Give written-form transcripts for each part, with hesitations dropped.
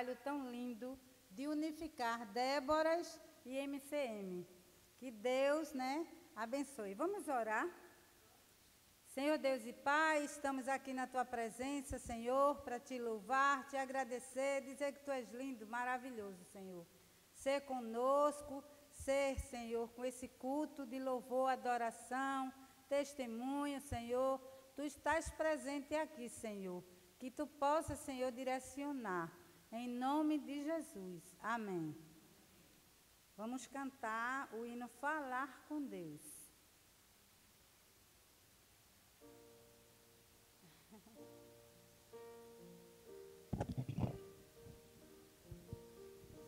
trabalho tão lindo de unificar Déboras e MCM. Que Deus, abençoe. Vamos orar? Senhor Deus e Pai, estamos aqui na Tua presença, Senhor, para Te louvar, Te agradecer, dizer que Tu és lindo, maravilhoso, Senhor. Ser conosco, ser, Senhor, com esse culto de louvor, adoração, testemunho, Senhor. Tu estás presente aqui, Senhor. Que Tu possa, Senhor, direcionar. Em nome de Jesus. Amém. Vamos cantar o hino Falar com Deus.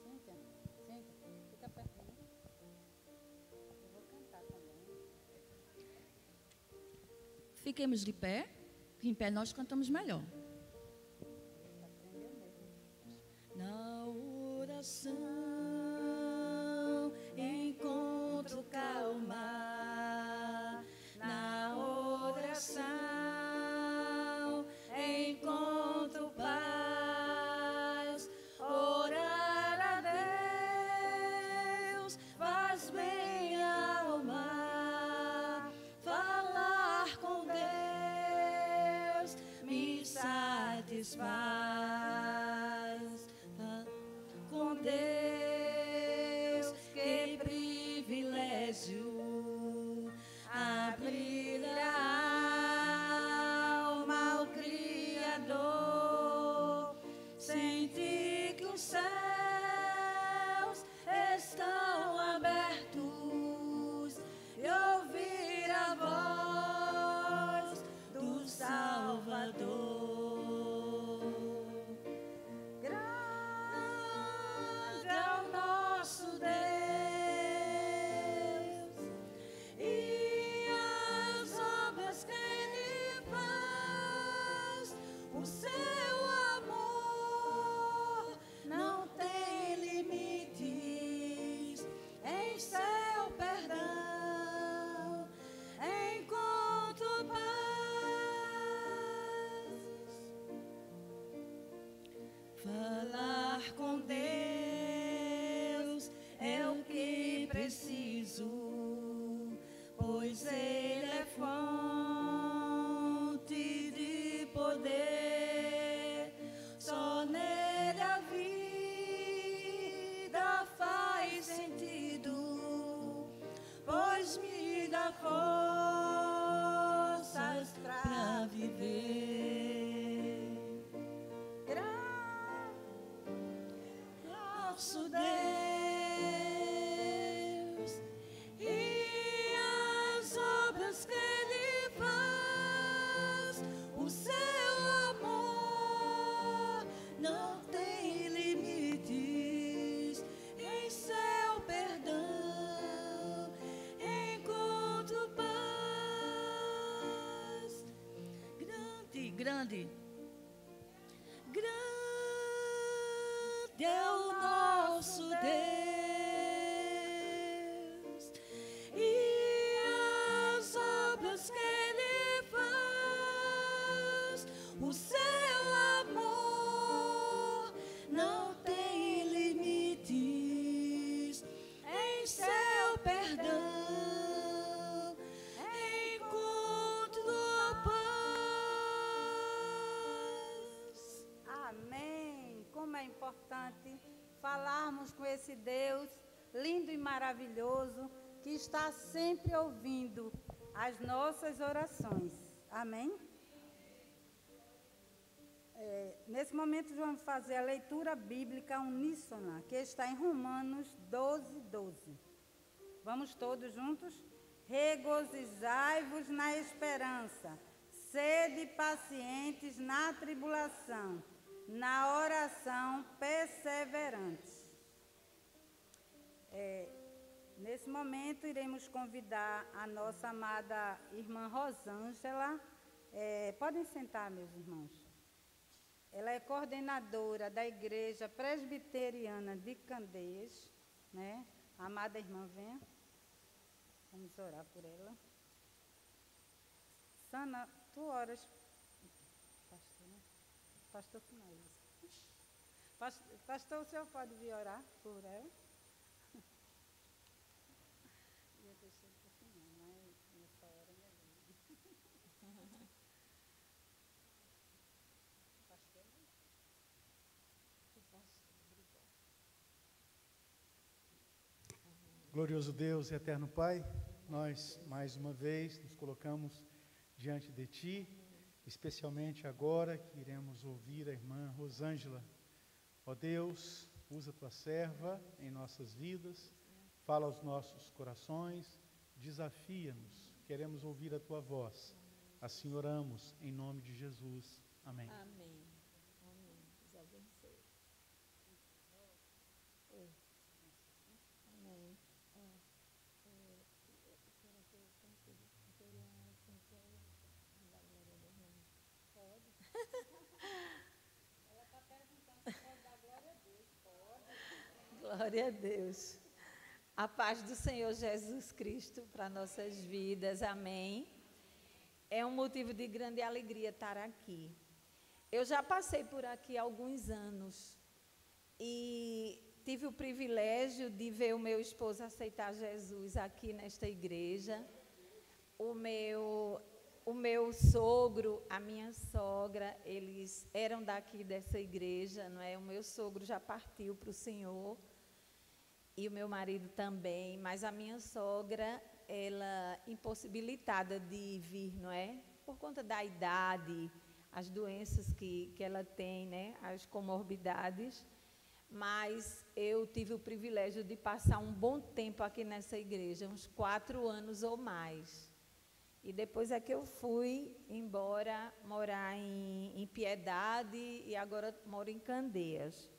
Cíntia, fica pertinho. Eu vou cantar também. Fiquemos de pé, que em pé nós cantamos melhor. Na oração encontro calma, na oração encontro paz. Orar a Deus faz bem a alma, falar com Deus me satisfaz. Com Deus, que privilégio, abrir a alma ao Criador, sentir que os céus estão abertos e ouvir a voz do Salvador. Falar com Deus é o que preciso, pois Ele é fonte de poder. Só nele a vida faz sentido, pois me dá forças para viver. Nosso Deus e as obras que Ele faz, o seu amor não tem limites. Em seu perdão encontro paz. Grande, grande, grande é o nosso Deus e as obras que Ele faz, o seu amor não tem limites. Em seu perdão encontro a paz. Amém. Como é importante falarmos com esse Deus lindo e maravilhoso que está sempre ouvindo as nossas orações. Amém? Nesse momento vamos fazer a leitura bíblica uníssona, que está em Romanos 12, 12. Vamos todos juntos? Regozijai-vos na esperança, sede pacientes na tribulação, na oração perseverante. Nesse momento, iremos convidar a nossa amada irmã Rosângela. Podem sentar, meus irmãos. Ela é coordenadora da Igreja Presbiteriana de Candeias, né? Amada irmã, venha. Vamos orar por ela. Sana, tu oras, pastor, né? Pastor Finais. Pastor, o senhor pode vir orar por ela? Eu deixei para o final, mas nessa hora me ajuda. Pastor, não. Glorioso Deus e eterno Pai, nós mais uma vez nos colocamos diante de Ti, especialmente agora que iremos ouvir a irmã Rosângela. Ó Deus, usa Tua serva em nossas vidas, fala aos nossos corações, desafia-nos, queremos ouvir a Tua voz. Assim oramos em nome de Jesus. Amém. Amém. Amém. Deus abençoe. Oi. Amém. Pode? Ela está perguntando se pode dar glória a Deus. Pode? Glória a Deus. A paz do Senhor Jesus Cristo para nossas vidas. Amém. É um motivo de grande alegria estar aqui. Eu já passei por aqui há alguns anos e tive o privilégio de ver o meu esposo aceitar Jesus aqui nesta igreja. O meu sogro, a minha sogra, eles eram daqui dessa igreja, não é? O meu sogro já partiu para o Senhor e o meu marido também, mas a minha sogra, ela impossibilitada de vir, não é? Por conta da idade, as doenças que ela tem, né? As comorbidades. Mas eu tive o privilégio de passar um bom tempo aqui nessa igreja, uns 4 anos ou mais. E depois é que eu fui embora morar em Piedade e agora moro em Candeias.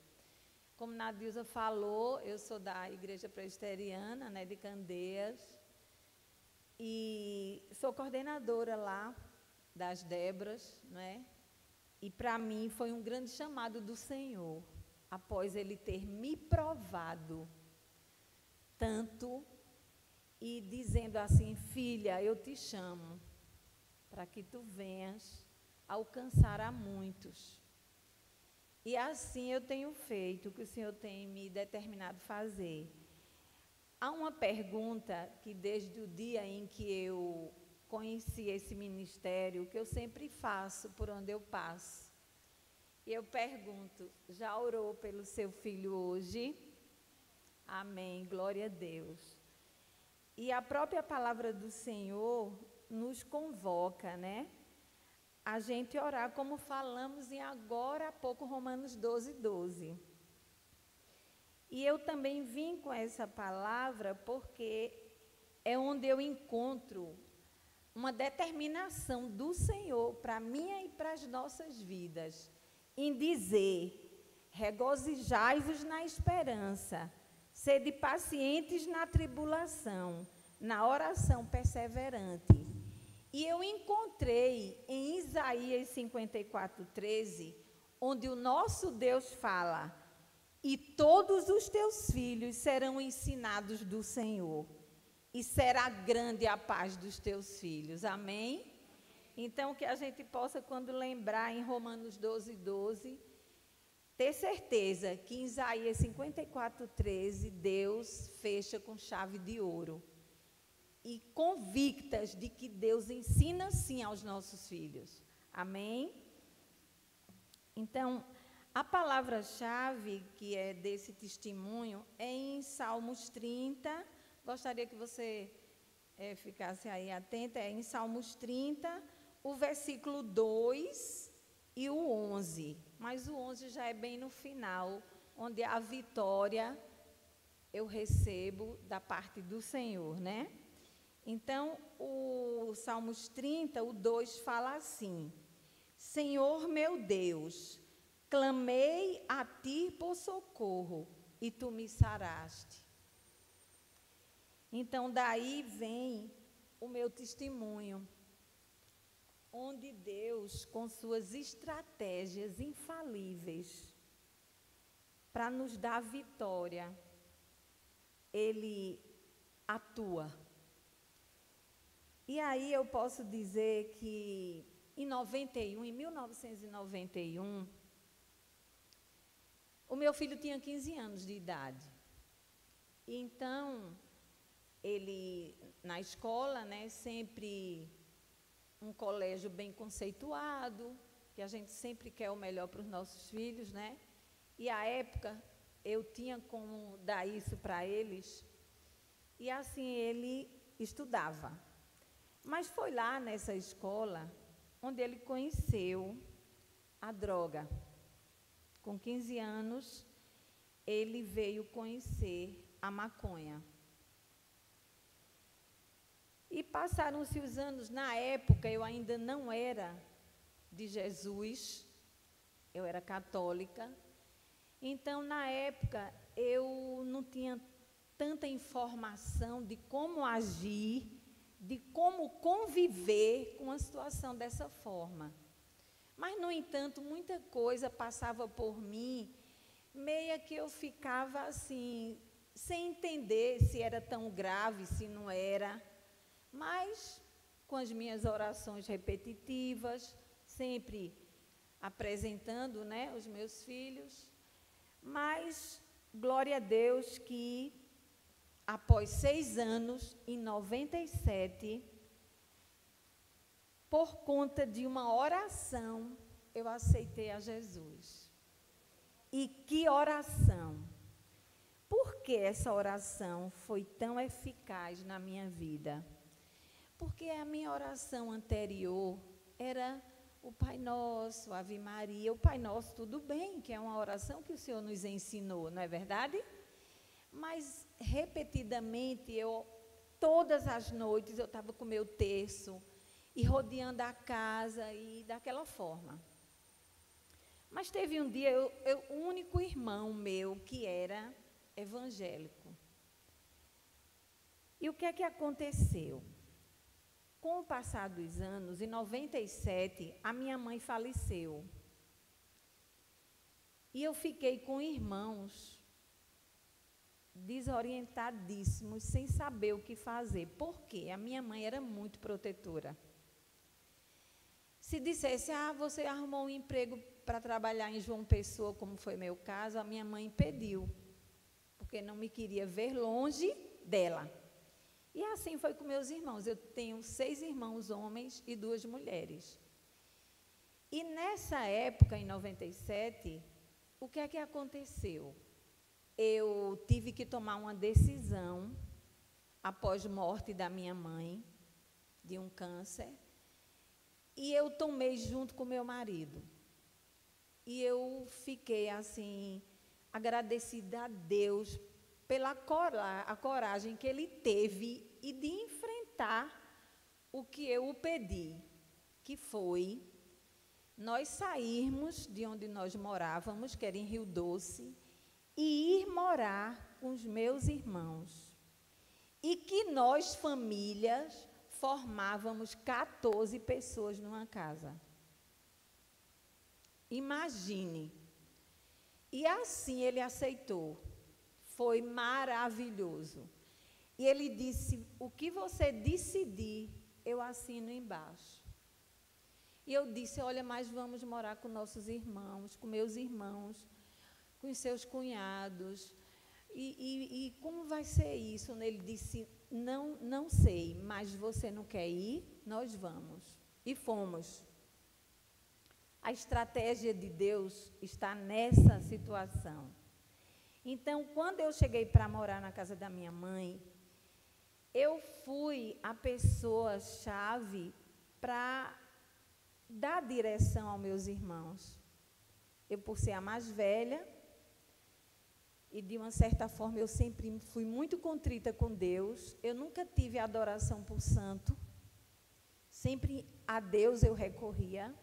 Como Nadilza falou, eu sou da Igreja Presbiteriana, né, de Candeias, e sou coordenadora lá das Débras, né? E para mim foi um grande chamado do Senhor, após Ele ter me provado tanto e dizendo assim: filha, eu te chamo para que tu venhas alcançar a muitos. E assim eu tenho feito o que o Senhor tem me determinado fazer. Há uma pergunta que desde o dia em que eu conheci esse ministério, que eu sempre faço por onde eu passo. E eu pergunto: já orou pelo seu filho hoje? Amém, glória a Deus. E a própria palavra do Senhor nos convoca, né? A gente orar, como falamos em agora há pouco, Romanos 12, 12. E eu também vim com essa palavra porque é onde eu encontro uma determinação do Senhor para a minha e para as nossas vidas, em dizer: regozijai-vos na esperança, sede pacientes na tribulação, na oração perseverante. E eu encontrei em Isaías 54, 13, onde o nosso Deus fala: e todos os teus filhos serão ensinados do Senhor, e será grande a paz dos teus filhos. Amém? Então, que a gente possa, quando lembrar em Romanos 12, 12, ter certeza que em Isaías 54, 13, Deus fecha com chave de ouro. E convictas de que Deus ensina sim aos nossos filhos. Amém? Então, a palavra-chave que é desse testemunho é em Salmos 30. Gostaria que você ficasse aí atenta. É em Salmos 30, o versículo 2 e o 11. Mas o 11 já é bem no final, onde a vitória eu recebo da parte do Senhor, né? Então, o Salmos 30, o 2 fala assim: Senhor meu Deus, clamei a ti por socorro, e tu me saraste. Então, daí vem o meu testemunho, onde Deus, com suas estratégias infalíveis, para nos dar vitória, Ele atua. E aí eu posso dizer que em 1991, O meu filho tinha 15 anos de idade. Então, ele, na escola, né, sempre um colégio bem conceituado, que a gente sempre quer o melhor para os nossos filhos, né? E, à época, eu tinha como dar isso para eles, e assim ele estudava. Mas foi lá nessa escola onde ele conheceu a droga. Com 15 anos, ele veio conhecer a maconha. E passaram-se os anos. Na época, eu ainda não era de Jesus, eu era católica. Então, na época, eu não tinha tanta informação de como agir, de como conviver com uma situação dessa forma. Mas, no entanto, muita coisa passava por mim, meia que eu ficava assim, sem entender se era tão grave, se não era. Mas, com as minhas orações repetitivas, sempre apresentando, né, os meus filhos. Mas, glória a Deus que, após 6 anos, em 97, por conta de uma oração, eu aceitei a Jesus. E que oração! Por que essa oração foi tão eficaz na minha vida? Porque a minha oração anterior era o Pai Nosso, Ave Maria. O Pai Nosso, tudo bem, que é uma oração que o Senhor nos ensinou, não é verdade? Mas, repetidamente, todas as noites, eu estava com o meu terço, e rodeando a casa, e daquela forma. Mas teve um dia, o único irmão meu que era evangélico. E o que é que aconteceu? Com o passar dos anos, em 97, a minha mãe faleceu. E eu fiquei com irmãos desorientadíssimos, sem saber o que fazer. Por quê? A minha mãe era muito protetora. Se dissesse, você arrumou um emprego para trabalhar em João Pessoa, como foi meu caso, a minha mãe impediu, porque não me queria ver longe dela. E assim foi com meus irmãos. Eu tenho 6 irmãos homens e 2 mulheres. E nessa época, em 97, o que é que aconteceu? Eu tive que tomar uma decisão, após morte da minha mãe, de um câncer, e eu tomei junto com meu marido. E eu fiquei, assim, agradecida a Deus pela coragem que Ele teve e de enfrentar o que eu o pedi, que foi nós sairmos de onde nós morávamos, que era em Rio Doce, e ir morar com os meus irmãos. E que nós, famílias, formávamos 14 pessoas numa casa. Imagine. E assim ele aceitou. Foi maravilhoso. E ele disse, o que você decidir, eu assino embaixo. E eu disse, olha, mas vamos morar com nossos irmãos, com meus irmãos, com os seus cunhados. E como vai ser isso? Ele disse, não sei, mas você não quer ir? Nós vamos. E fomos. A estratégia de Deus está nessa situação. Então, quando eu cheguei para morar na casa da minha mãe, eu fui a pessoa-chave para dar direção aos meus irmãos. Eu, por ser a mais velha, e de uma certa forma eu sempre fui muito contrita com Deus, eu nunca tive adoração por santo, sempre a Deus eu recorria,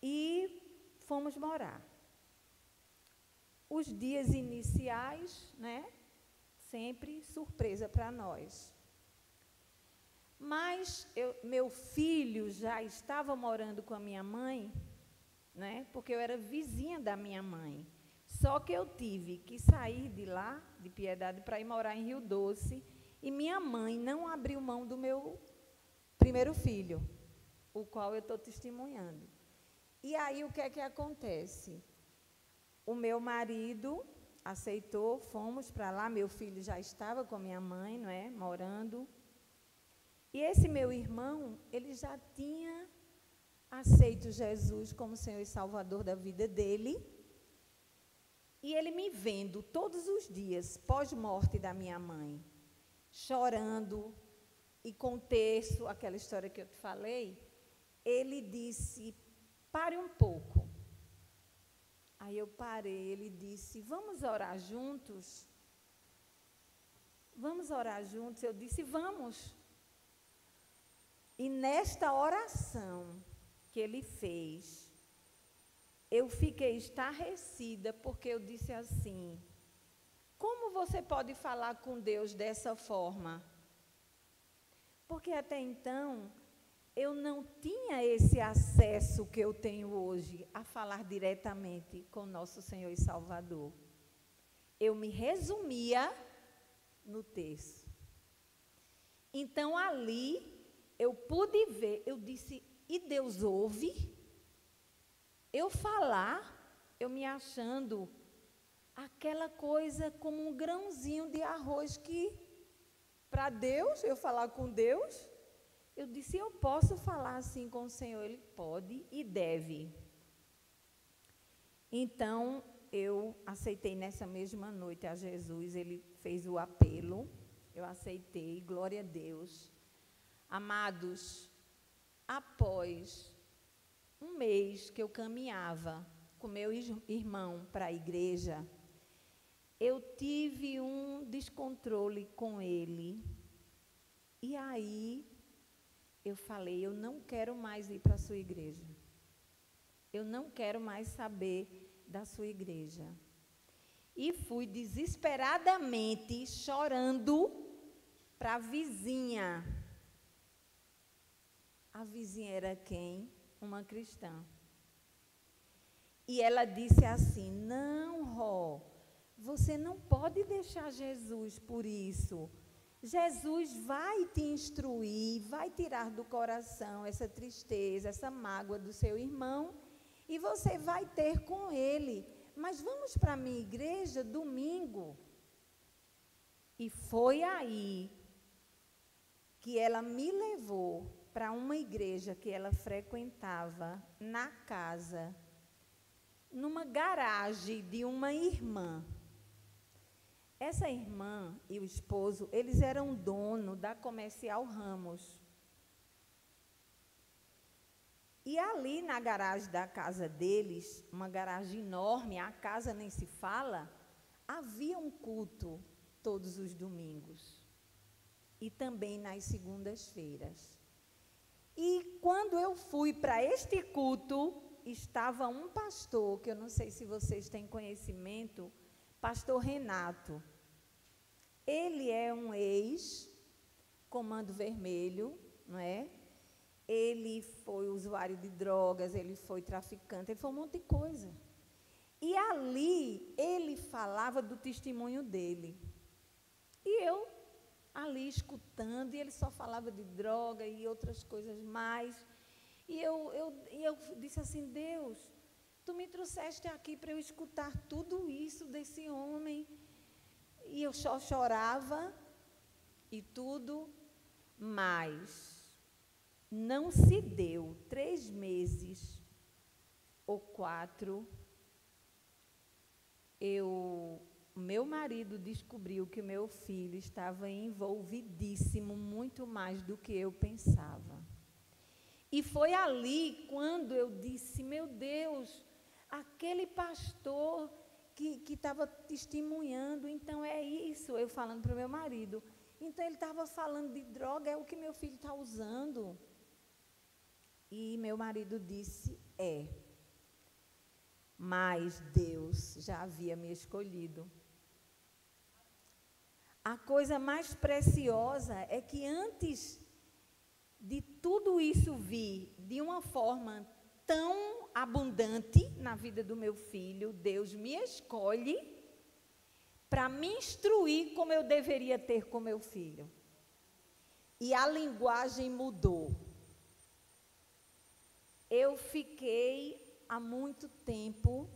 e fomos morar. Os dias iniciais, né, sempre surpresa para nós. Mas meu filho já estava morando com a minha mãe, né, porque eu era vizinha da minha mãe. Só que eu tive que sair de lá, de Piedade, para ir morar em Rio Doce, e minha mãe não abriu mão do meu primeiro filho, o qual eu estou testemunhando. E aí, o que é que acontece? O meu marido aceitou, fomos para lá, meu filho já estava com a minha mãe, não é, morando. E esse meu irmão, ele já tinha aceito Jesus como Senhor e Salvador da vida dele. E ele me vendo todos os dias, pós-morte da minha mãe, chorando, e com o terço, aquela história que eu te falei, ele disse, pare um pouco. Aí eu parei, ele disse, vamos orar juntos? Vamos orar juntos? Eu disse, vamos. E nesta oração que ele fez, eu fiquei estarrecida, porque eu disse assim, como você pode falar com Deus dessa forma? Porque até então, eu não tinha esse acesso que eu tenho hoje a falar diretamente com nosso Senhor e Salvador. Eu me resumia no texto. Então, ali, eu pude ver, eu disse, e Deus ouve? Eu falar, eu me achando aquela coisa como um grãozinho de arroz que, para Deus, eu falar com Deus, eu disse, eu posso falar assim com o Senhor? Ele pode e deve. Então, eu aceitei nessa mesma noite a Jesus, ele fez o apelo, eu aceitei, glória a Deus. Amados, após um mês que eu caminhava com meu irmão para a igreja, eu tive um descontrole com ele. E aí, eu falei, eu não quero mais ir para a sua igreja. Eu não quero mais saber da sua igreja. E fui desesperadamente chorando para a vizinha. A vizinha era quem? Uma cristã. E ela disse assim, não, Ró, você não pode deixar Jesus por isso. Jesus vai te instruir, vai tirar do coração essa tristeza, essa mágoa do seu irmão, e você vai ter com ele. Mas vamos para a minha igreja domingo. E foi aí que ela me levou para uma igreja que ela frequentava na casa, numa garagem de uma irmã. Essa irmã e o esposo, eles eram dono da Comercial Ramos. E ali na garagem da casa deles, uma garagem enorme, a casa nem se fala, havia um culto todos os domingos. E também nas segundas-feiras. E quando eu fui para este culto, estava um pastor, que eu não sei se vocês têm conhecimento, pastor Renato. Ele é um ex-Comando Vermelho, não é? Ele foi usuário de drogas, ele foi traficante, ele foi um monte de coisa. E ali, ele falava do testemunho dele. E eu, ali escutando, e ele só falava de droga e outras coisas mais. E eu disse assim, Deus, tu me trouxeste aqui para eu escutar tudo isso desse homem. E eu só chorava e tudo, mas não se deu 3 meses ou 4, meu marido descobriu que o meu filho estava envolvidíssimo, muito mais do que eu pensava. E foi ali quando eu disse, meu Deus, aquele pastor que estava testemunhando, então é isso, eu falando para o meu marido, então ele estava falando de droga, é o que meu filho está usando. E meu marido disse, mas Deus já havia me escolhido. A coisa mais preciosa é que antes de tudo isso vir de uma forma tão abundante na vida do meu filho, Deus me escolhe para me instruir como eu deveria ter com meu filho. E a linguagem mudou. Eu fiquei há muito tempo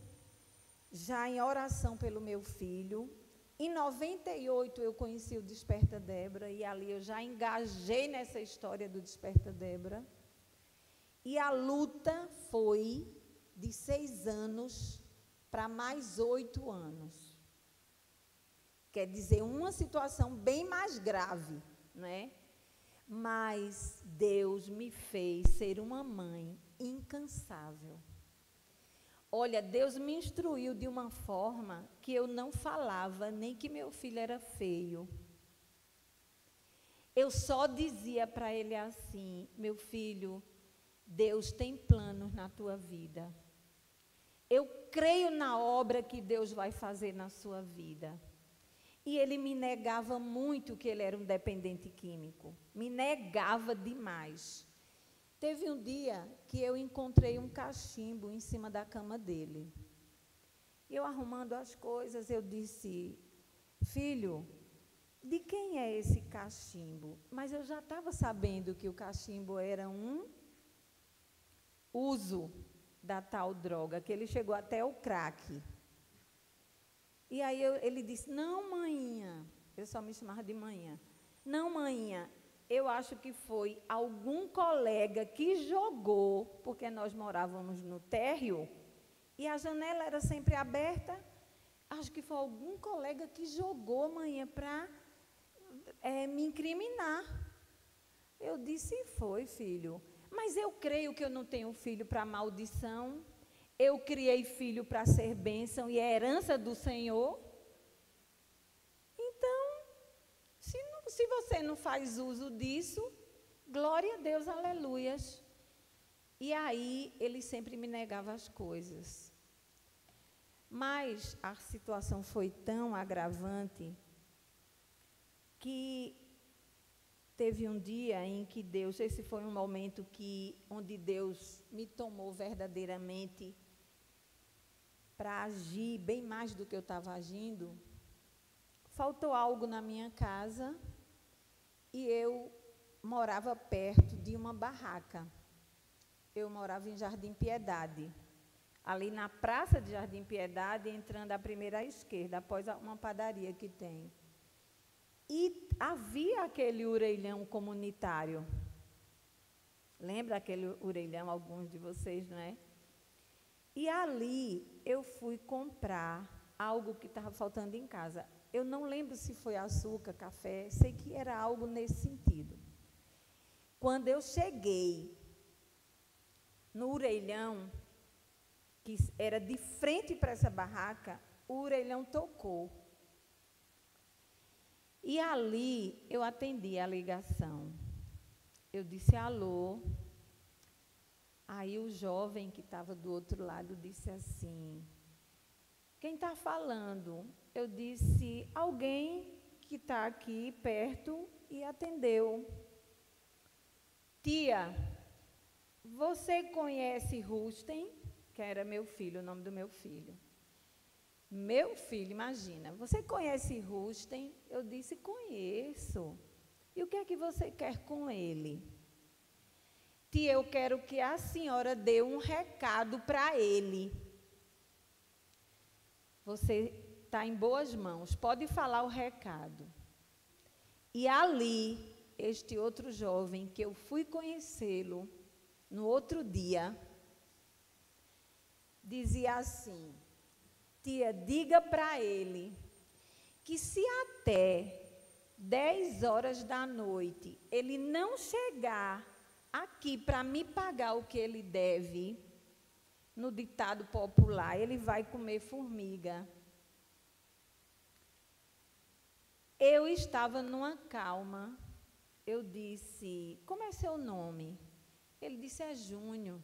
já em oração pelo meu filho. Em 98 eu conheci o Desperta Débora, e ali eu já engajei nessa história do Desperta Débora. E a luta foi de 6 anos para mais 8 anos. Quer dizer, uma situação bem mais grave, não é? Mas Deus me fez ser uma mãe incansável. Olha, Deus me instruiu de uma forma que eu não falava nem que meu filho era feio. Eu só dizia para ele assim: meu filho, Deus tem planos na tua vida. Eu creio na obra que Deus vai fazer na sua vida. E ele me negava muito que ele era um dependente químico. Me negava demais. Teve um dia que eu encontrei um cachimbo em cima da cama dele. Eu arrumando as coisas, eu disse: filho, de quem é esse cachimbo? Mas eu já estava sabendo que o cachimbo era um uso da tal droga, que ele chegou até o crack. E aí ele disse: não, maninha, eu só me chamava de manhã. Não, maninha, eu acho que foi algum colega que jogou, porque nós morávamos no térreo, e a janela era sempre aberta. Acho que foi algum colega que jogou, manhã, para me incriminar. Eu disse: foi, filho. Mas eu creio que eu não tenho filho para maldição. Eu criei filho para ser bênção e é herança do Senhor. Então, se você não faz uso disso, glória a Deus, aleluias. E aí, ele sempre me negava as coisas. Mas a situação foi tão agravante que teve um dia em que Deus, esse foi um momento onde Deus me tomou verdadeiramente para agir bem mais do que eu estava agindo. Faltou algo na minha casa e eu morava perto de uma barraca. Eu morava em Jardim Piedade, ali na praça de Jardim Piedade, entrando à primeira à esquerda, após uma padaria que tem. E havia aquele orelhão comunitário. Lembra aquele orelhão, alguns de vocês, não é? E ali eu fui comprar algo que estava faltando em casa. Eu não lembro se foi açúcar, café, sei que era algo nesse sentido. Quando eu cheguei no orelhão, que era de frente para essa barraca, o orelhão tocou. E ali eu atendi a ligação. Eu disse: alô. Aí o jovem que estava do outro lado disse assim: quem está falando? Eu disse: alguém que está aqui perto, e atendeu. Tia, você conhece Rusten? Que era meu filho, o nome do meu filho. Meu filho, imagina, você conhece Rusten? Eu disse: conheço. E o que é que você quer com ele? Tia, eu quero que a senhora dê um recado para ele. Você está em boas mãos, pode falar o recado. E ali, este outro jovem, que eu fui conhecê-lo no outro dia, dizia assim: tia, diga para ele que se até 10 horas da noite ele não chegar aqui para me pagar o que ele deve, no ditado popular, ele vai comer formiga. Eu estava numa calma. Eu disse: como é seu nome? Ele disse: é Júnior.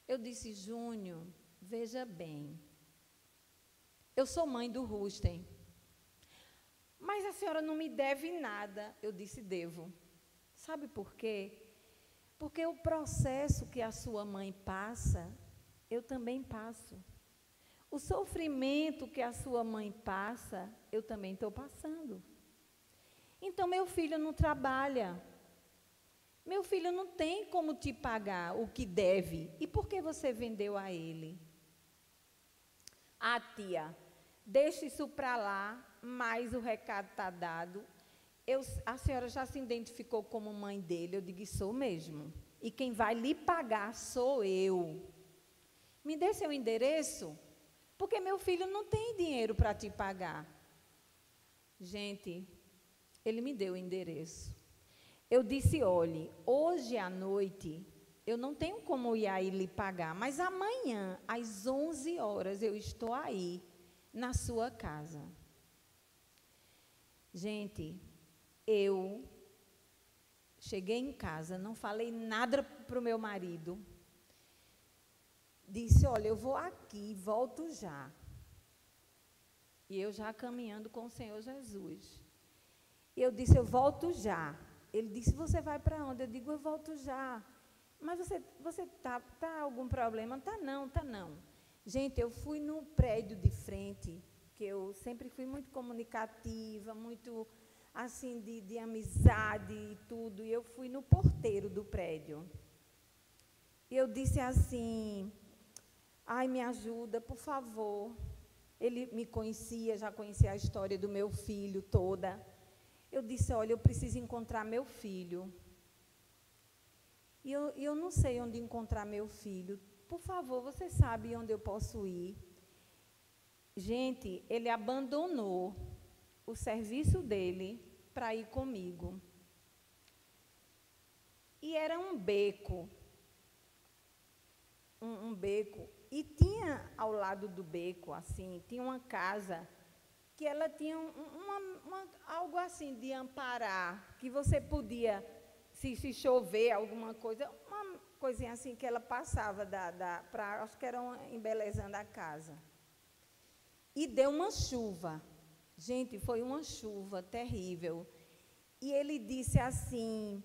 Eu disse: Júnior, veja bem, eu sou mãe do Rusten, mas a senhora não me deve nada. Eu disse: devo. Sabe por quê? Porque o processo que a sua mãe passa, eu também passo. O sofrimento que a sua mãe passa, eu também estou passando. Então, meu filho não trabalha. Meu filho não tem como te pagar o que deve. E por que você vendeu a ele? Ah, tia, deixa isso para lá, mas o recado está dado. A senhora já se identificou como mãe dele? Eu digo, sou mesmo. E quem vai lhe pagar sou eu. Me dê seu endereço, porque meu filho não tem dinheiro para te pagar. Gente, ele me deu o endereço. Eu disse, olhe, hoje à noite eu não tenho como ir aí lhe pagar, mas amanhã, às 11 horas, eu estou aí, na sua casa. Gente, eu cheguei em casa, não falei nada para o meu marido. Disse, olha, eu vou aqui, volto já. E eu já caminhando com o Senhor Jesus. E eu disse, eu volto já. Ele disse, você vai para onde? Eu digo, eu volto já. Mas você tá algum problema? Tá não. Gente, eu fui no prédio de frente, que eu sempre fui muito comunicativa, muito assim de amizade e tudo, e eu fui no porteiro do prédio. E eu disse assim, ai, me ajuda, por favor. Ele me conhecia, já conhecia a história do meu filho toda. Eu disse, olha, eu preciso encontrar meu filho. E eu não sei onde encontrar meu filho. Por favor, você sabe onde eu posso ir? Gente, ele abandonou o serviço dele para ir comigo. E era um beco. Um beco. E tinha ao lado do beco, assim, tinha uma casa que ela tinha algo assim de amparar, que você podia, se chover alguma coisa, uma coisinha assim que ela passava acho que era embelezando a casa. E deu uma chuva. Gente, foi uma chuva terrível. E ele disse assim,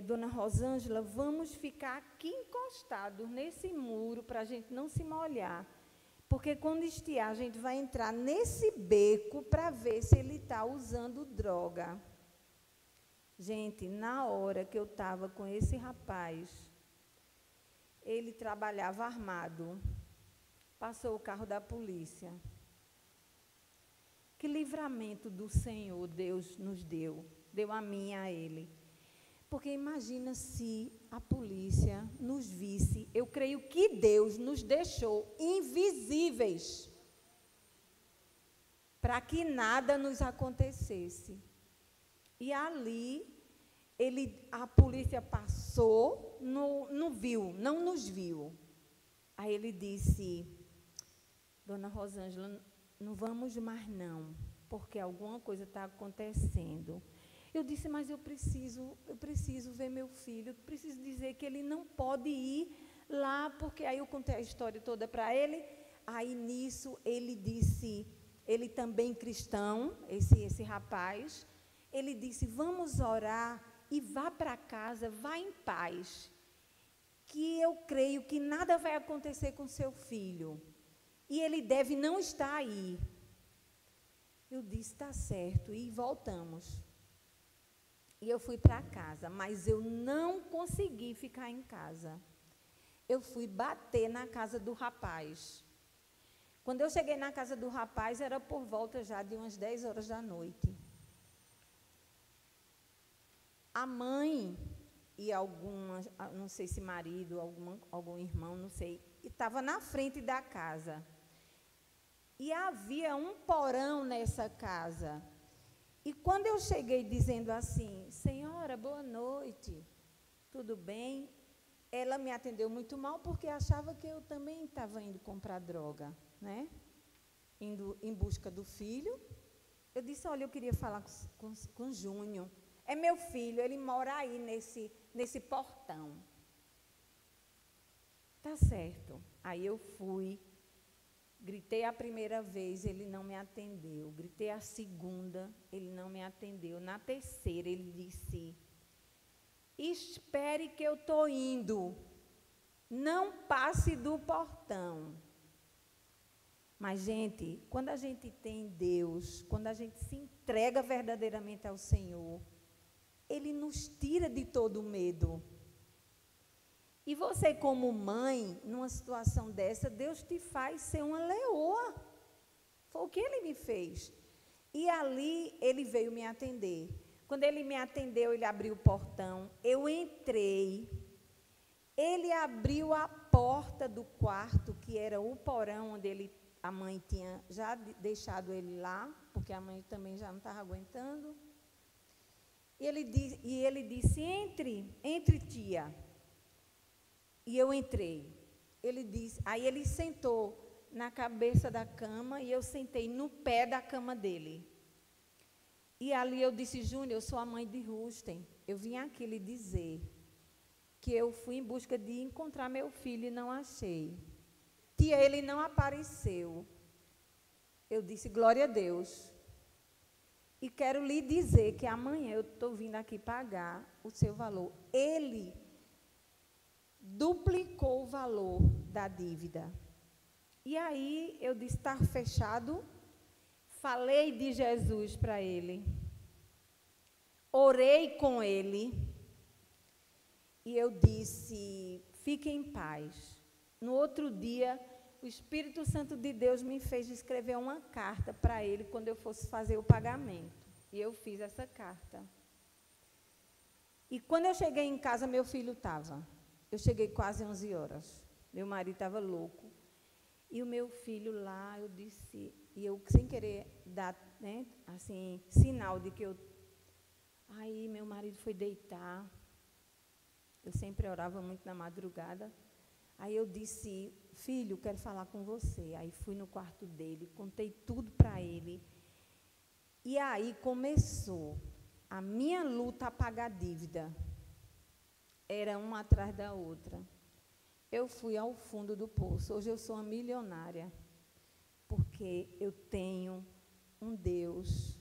Dona Rosângela, vamos ficar aqui encostados nesse muro para a gente não se molhar. Porque quando estiar, a gente vai entrar nesse beco para ver se ele está usando droga. Gente, na hora que eu estava com esse rapaz, ele trabalhava armado, passou o carro da polícia. Que livramento do Senhor Deus nos deu a mim e a ele. Porque imagina se a polícia nos visse, eu creio que Deus nos deixou invisíveis para que nada nos acontecesse. E ali, a polícia passou, não nos viu. Aí ele disse, Dona Rosângela, não vamos mais não, porque alguma coisa está acontecendo. Eu disse, mas eu preciso ver meu filho, eu preciso dizer que ele não pode ir lá, porque aí eu contei a história toda para ele. Aí nisso ele disse, ele também cristão, esse rapaz, ele disse, vamos orar e vá para casa, vá em paz, que eu creio que nada vai acontecer com seu filho, e ele deve não estar aí. Eu disse, está certo, e voltamos. E eu fui para casa, mas eu não consegui ficar em casa. Eu fui bater na casa do rapaz. Quando eu cheguei na casa do rapaz, era por volta já de umas 10 horas da noite. A mãe e algumas, não sei se marido, algum irmão, não sei, estava na frente da casa. E havia um porão nessa casa. E quando eu cheguei dizendo assim, senhora, boa noite, tudo bem? Ela me atendeu muito mal porque achava que eu também estava indo comprar droga, né? Indo em busca do filho. Eu disse, olha, eu queria falar com o Júnior. É meu filho, ele mora aí nesse portão. Tá certo. Aí eu fui. Gritei a primeira vez, ele não me atendeu. Gritei a segunda, ele não me atendeu. Na terceira, ele disse, espere que eu estou indo. Não passe do portão. Mas, gente, quando a gente tem Deus, quando a gente se entrega verdadeiramente ao Senhor, Ele nos tira de todo o medo. E você, como mãe, numa situação dessa, Deus te faz ser uma leoa. Foi o que ele me fez. E ali ele veio me atender. Quando ele me atendeu, ele abriu o portão, eu entrei. Ele abriu a porta do quarto, que era o porão, onde a mãe tinha já deixado ele lá, porque a mãe também já não estava aguentando. E ele disse, entre, tia. E eu entrei. Aí ele sentou na cabeça da cama e eu sentei no pé da cama dele. E ali eu disse, Júnior, eu sou a mãe de Rusten. Eu vim aqui lhe dizer que eu fui em busca de encontrar meu filho e não achei. Tia, ele não apareceu. Eu disse, glória a Deus. E quero lhe dizer que amanhã eu estou vindo aqui pagar o seu valor. Ele duplicou o valor da dívida. E aí eu disse, está fechado. Falei de Jesus para ele. Orei com ele. E eu disse, fique em paz. No outro dia, o Espírito Santo de Deus me fez escrever uma carta para ele quando eu fosse fazer o pagamento. E eu fiz essa carta. E quando eu cheguei em casa, meu filho estava. Eu cheguei quase 11 horas. Meu marido estava louco. E o meu filho lá, eu disse, e eu sem querer dar, né, assim, sinal de que eu... Aí meu marido foi deitar. Eu sempre orava muito na madrugada. Aí eu disse, filho, quero falar com você. Aí fui no quarto dele, contei tudo para ele. E aí começou a minha luta a pagar a dívida. Era uma atrás da outra. Eu fui ao fundo do poço. Hoje eu sou uma milionária, porque eu tenho um Deus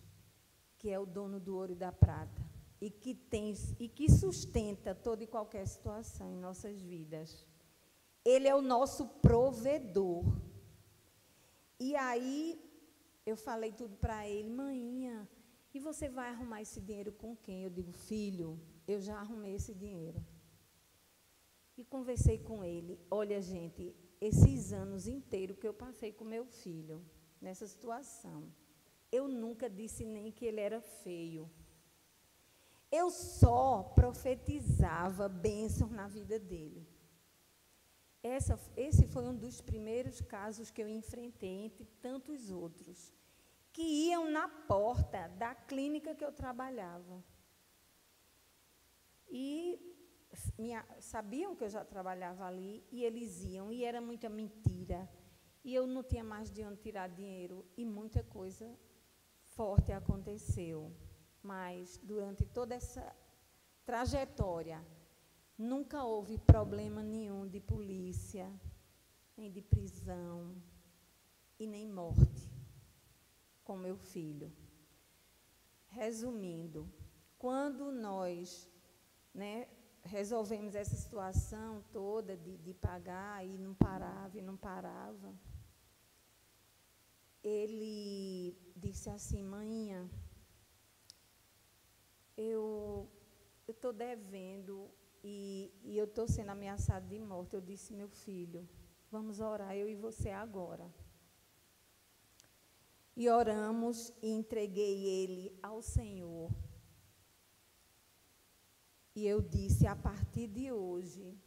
que é o dono do ouro e da prata, e que sustenta toda e qualquer situação em nossas vidas. Ele é o nosso provedor. E aí, eu falei tudo para ele, maninha, e você vai arrumar esse dinheiro com quem? Eu digo, filho, eu já arrumei esse dinheiro. E conversei com ele. Olha, gente, esses anos inteiros que eu passei com meu filho, nessa situação, eu nunca disse nem que ele era feio. Eu só profetizava bênção na vida dele. Esse foi um dos primeiros casos que eu enfrentei, entre tantos outros, que iam na porta da clínica que eu trabalhava. E sabiam que eu já trabalhava ali, e eles iam, e era muita mentira. E eu não tinha mais de onde tirar dinheiro, e muita coisa forte aconteceu. Mas, durante toda essa trajetória, nunca houve problema nenhum de polícia, nem de prisão, e nem morte com meu filho. Resumindo, quando nós, né, resolvemos essa situação toda de pagar, e não parava, ele disse assim, maninha, eu estou devendo e eu estou sendo ameaçado de morte. Eu disse, meu filho, vamos orar, eu e você agora. E oramos e entreguei ele ao Senhor. E eu disse, a partir de hoje,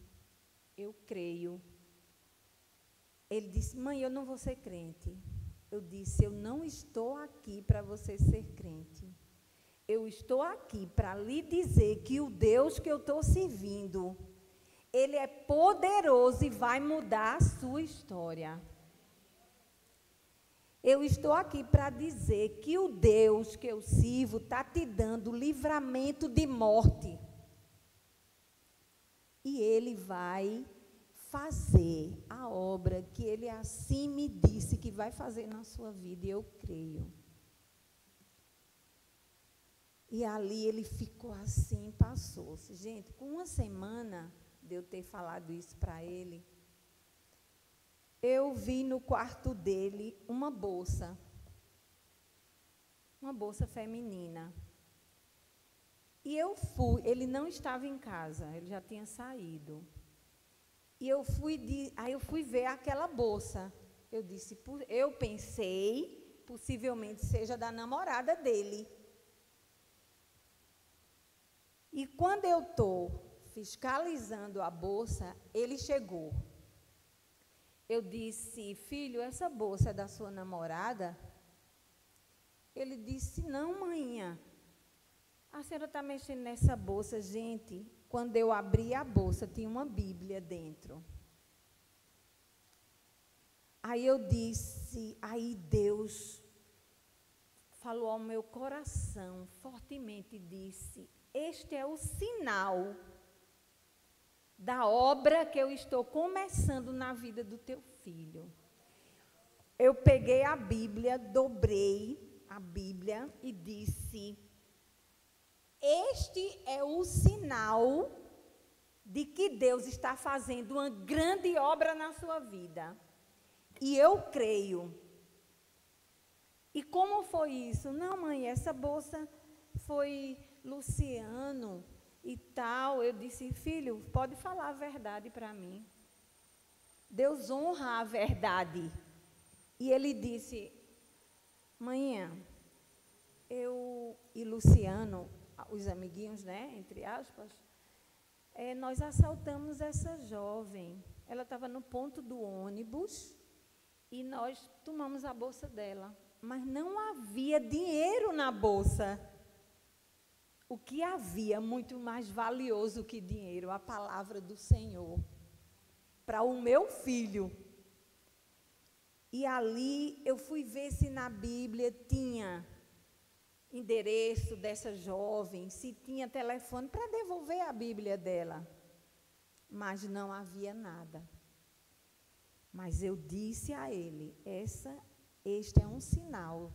eu creio. Ele disse, mãe, eu não vou ser crente. Eu disse, eu não estou aqui para você ser crente. Eu estou aqui para lhe dizer que o Deus que eu estou servindo, Ele é poderoso e vai mudar a sua história. Eu estou aqui para dizer que o Deus que eu sirvo está te dando livramento de morte. E Ele vai fazer a obra que Ele assim me disse que vai fazer na sua vida, e eu creio. E ali ele ficou assim, passou-se. Gente, com uma semana de eu ter falado isso para ele, eu vi no quarto dele uma bolsa feminina. E eu fui, ele não estava em casa, ele já tinha saído. E aí eu fui ver aquela bolsa. Eu pensei, possivelmente seja da namorada dele. E quando eu estou fiscalizando a bolsa, ele chegou. Eu disse, filho, essa bolsa é da sua namorada? Ele disse, não, manhã. A senhora está mexendo nessa bolsa, gente. Quando eu abri a bolsa, tinha uma Bíblia dentro. Aí eu disse, aí Deus falou ao meu coração, fortemente disse, este é o sinal da obra que eu estou começando na vida do teu filho. Eu peguei a Bíblia, dobrei a Bíblia e disse, este é o sinal de que Deus está fazendo uma grande obra na sua vida. E eu creio. E como foi isso? Não, mãe, essa bolsa foi Luciano e tal. Eu disse, filho, pode falar a verdade para mim. Deus honra a verdade. E ele disse, manhã, eu e Luciano, os amiguinhos, né, entre aspas, nós assaltamos essa jovem. Ela estava no ponto do ônibus e nós tomamos a bolsa dela. Mas não havia dinheiro na bolsa. O que havia muito mais valioso que dinheiro? A palavra do Senhor. Para o meu filho. E ali eu fui ver se na Bíblia tinha endereço dessa jovem, se tinha telefone para devolver a Bíblia dela. Mas não havia nada. Mas eu disse a ele, este é um sinal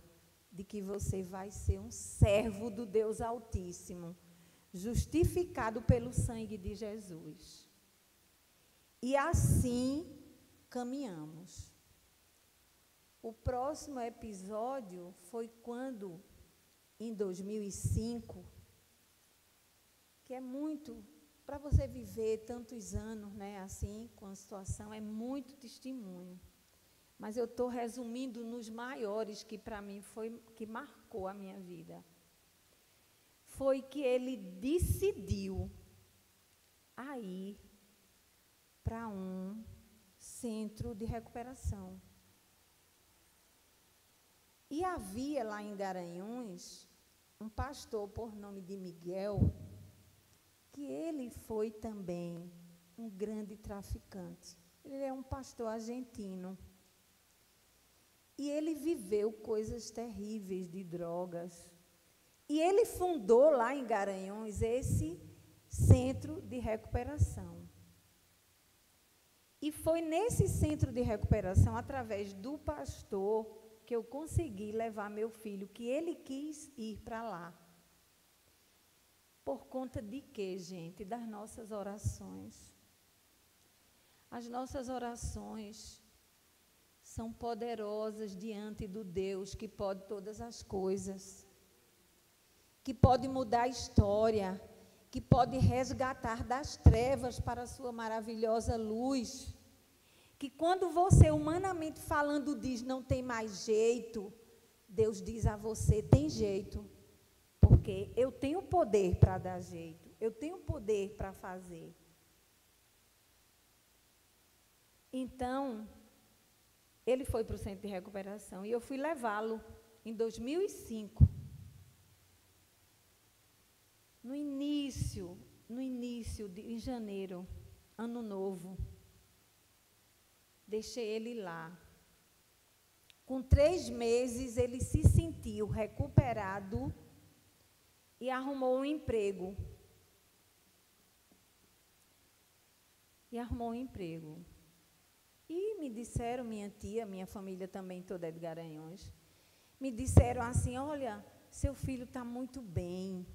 de que você vai ser um servo do Deus Altíssimo, justificado pelo sangue de Jesus. E assim caminhamos. O próximo episódio foi quando, em 2005, que é muito, para você viver tantos anos, né, assim, com a situação, é muito testemunho. Mas eu estou resumindo nos maiores que para mim que marcou a minha vida. Foi que ele decidiu a ir para um centro de recuperação. E havia lá em Garanhuns um pastor por nome de Miguel, que ele foi também um grande traficante. Ele é um pastor argentino. E ele viveu coisas terríveis de drogas. E ele fundou lá em Garanhuns esse centro de recuperação. E foi nesse centro de recuperação, através do pastor, que eu consegui levar meu filho, que ele quis ir para lá. Por conta de quê, gente? Das nossas orações. As nossas orações são poderosas diante do Deus que pode todas as coisas, que pode mudar a história, que pode resgatar das trevas para a sua maravilhosa luz, que quando você, humanamente falando, diz não tem mais jeito, Deus diz a você, tem jeito, porque eu tenho poder para dar jeito, eu tenho poder para fazer. Então, ele foi para o centro de recuperação e eu fui levá-lo em 2005. No início em janeiro, ano novo, deixei ele lá. Com 3 meses, ele se sentiu recuperado e arrumou um emprego. E me disseram, minha tia, minha família também toda é de Garanhuns, me disseram assim, olha, seu filho está muito bem,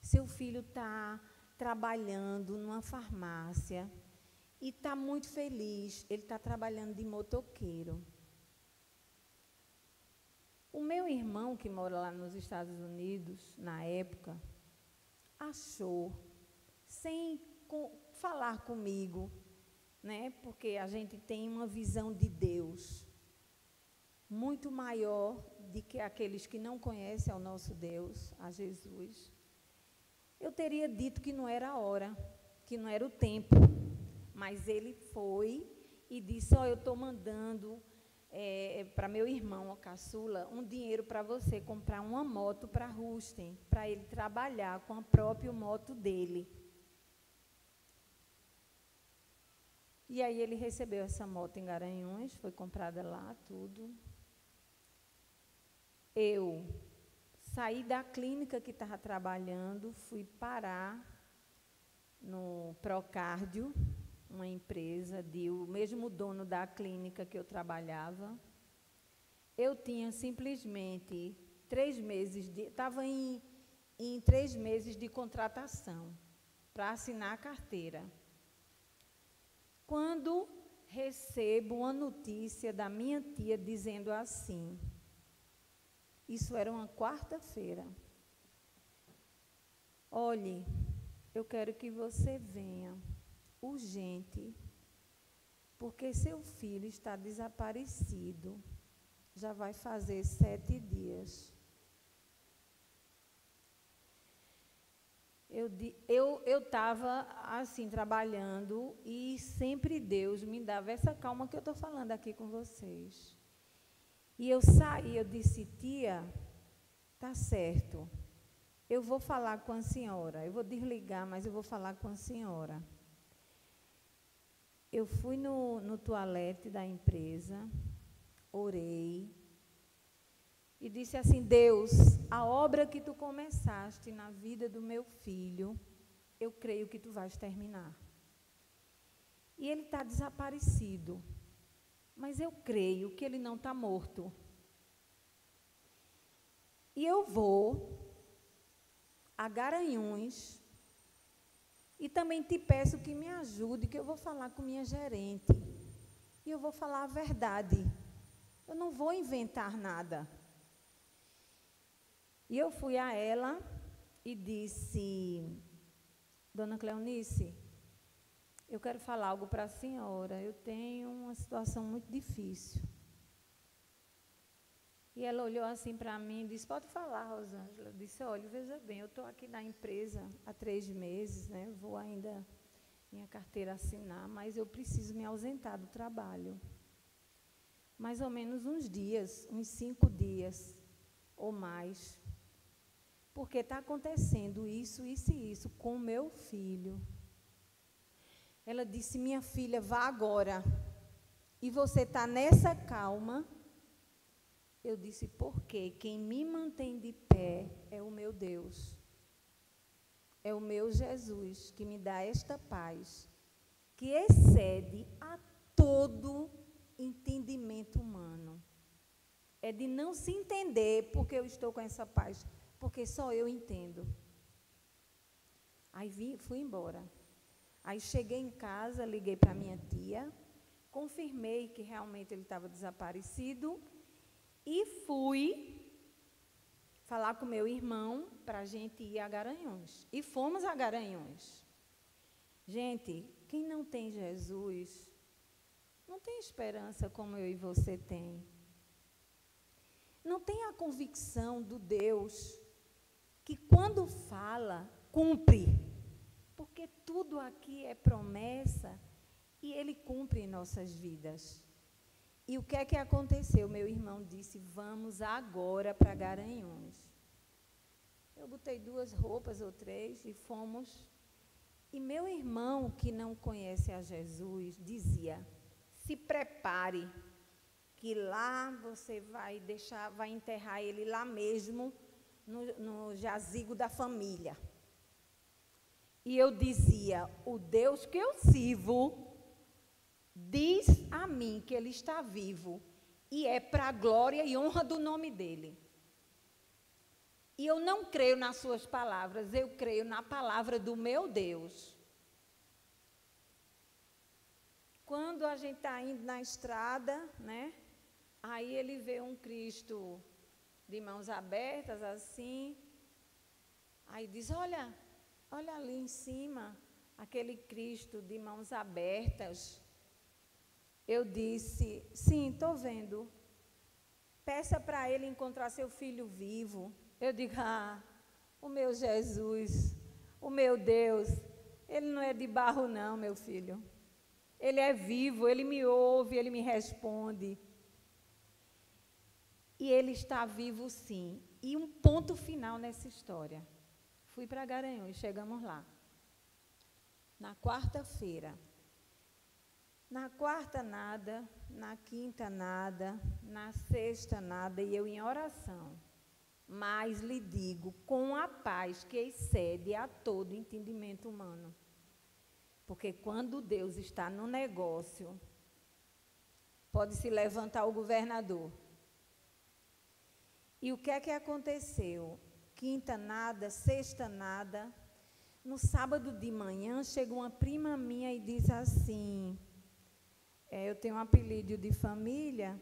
seu filho está trabalhando numa farmácia e está muito feliz, ele está trabalhando de motoqueiro. O meu irmão, que mora lá nos Estados Unidos, na época, achou, sem falar comigo, né? Porque a gente tem uma visão de Deus muito maior do que aqueles que não conhecem ao nosso Deus, a Jesus. Eu teria dito que não era a hora, que não era o tempo, mas ele foi e disse, eu estou mandando para meu irmão, a caçula, um dinheiro para você comprar uma moto para Rusten, para ele trabalhar com a própria moto dele. E aí ele recebeu essa moto em Garanhuns, foi comprada lá, tudo. Eu saí da clínica que estava trabalhando, fui parar no Procárdio, uma empresa, o mesmo dono da clínica que eu trabalhava. Eu tinha simplesmente 3 meses, estava em 3 meses de contratação para assinar a carteira. Quando recebo uma notícia da minha tia dizendo assim, isso era uma quarta-feira, olhe, eu quero que você venha urgente, porque seu filho está desaparecido, já vai fazer 7 dias. Eu estava assim, trabalhando, e sempre Deus me dava essa calma que eu estou falando aqui com vocês. E eu saí, eu disse, tia, tá certo, eu vou falar com a senhora, eu vou desligar, mas eu vou falar com a senhora. Eu fui no toalete da empresa, orei, e disse assim, Deus, a obra que tu começaste na vida do meu filho, eu creio que tu vais terminar. E ele está desaparecido, mas eu creio que ele não está morto. E eu vou a Garanhuns, e também te peço que me ajude, que eu vou falar com minha gerente, e eu vou falar a verdade, eu não vou inventar nada. E eu fui a ela e disse, dona Cleonice, eu quero falar algo para a senhora, eu tenho uma situação muito difícil. E ela olhou assim para mim e disse, pode falar, Rosângela. Eu disse, olha, veja bem, eu estou aqui na empresa há 3 meses, né, vou ainda minha carteira assinar, mas eu preciso me ausentar do trabalho. Mais ou menos uns dias, uns 5 dias ou mais, porque está acontecendo isso, isso e isso com o meu filho. Ela disse, minha filha, vá agora, e você está nessa calma? Eu disse, porque quem me mantém de pé é o meu Deus, é o meu Jesus, que me dá esta paz, que excede a todo entendimento humano. É de não se entender porque eu estou com essa paz, porque só eu entendo. Aí fui embora. Aí cheguei em casa, liguei para minha tia, confirmei que realmente ele estava desaparecido e fui falar com meu irmão para a gente ir a Garanhuns. E fomos a Garanhuns. Gente, quem não tem Jesus, não tem esperança como eu e você tem. Não tem a convicção do Deus que quando fala, cumpre. Porque tudo aqui é promessa e Ele cumpre em nossas vidas. E o que é que aconteceu? Meu irmão disse, vamos agora para Garanhuns. Eu botei 2 roupas ou 3 e fomos. E meu irmão, que não conhece a Jesus, dizia, se prepare, que lá você vai enterrar ele lá mesmo, no jazigo da família. E eu dizia, o Deus que eu sirvo diz a mim que ele está vivo e é para a glória e honra do nome dele. E eu não creio nas suas palavras, eu creio na palavra do meu Deus. Quando a gente está indo na estrada, né? Aí ele vê um Cristo de mãos abertas, assim. Aí diz, olha ali em cima, aquele Cristo de mãos abertas. Eu disse, sim, estou vendo. Peça para ele encontrar seu filho vivo. Eu digo, o meu Jesus, o meu Deus, ele não é de barro não, meu filho. Ele é vivo, ele me ouve, ele me responde. E ele está vivo sim. E um ponto final nessa história. Fui para Garanhuns, chegamos lá. Na quarta-feira. Na quarta nada, na quinta nada, na sexta nada, e eu em oração. Mas lhe digo, com a paz que excede a todo entendimento humano. Porque quando Deus está no negócio, pode se levantar o governador. E o que é que aconteceu? Quinta nada, sexta nada. No sábado de manhã, chegou uma prima minha e disse assim, eu tenho um apelido de família,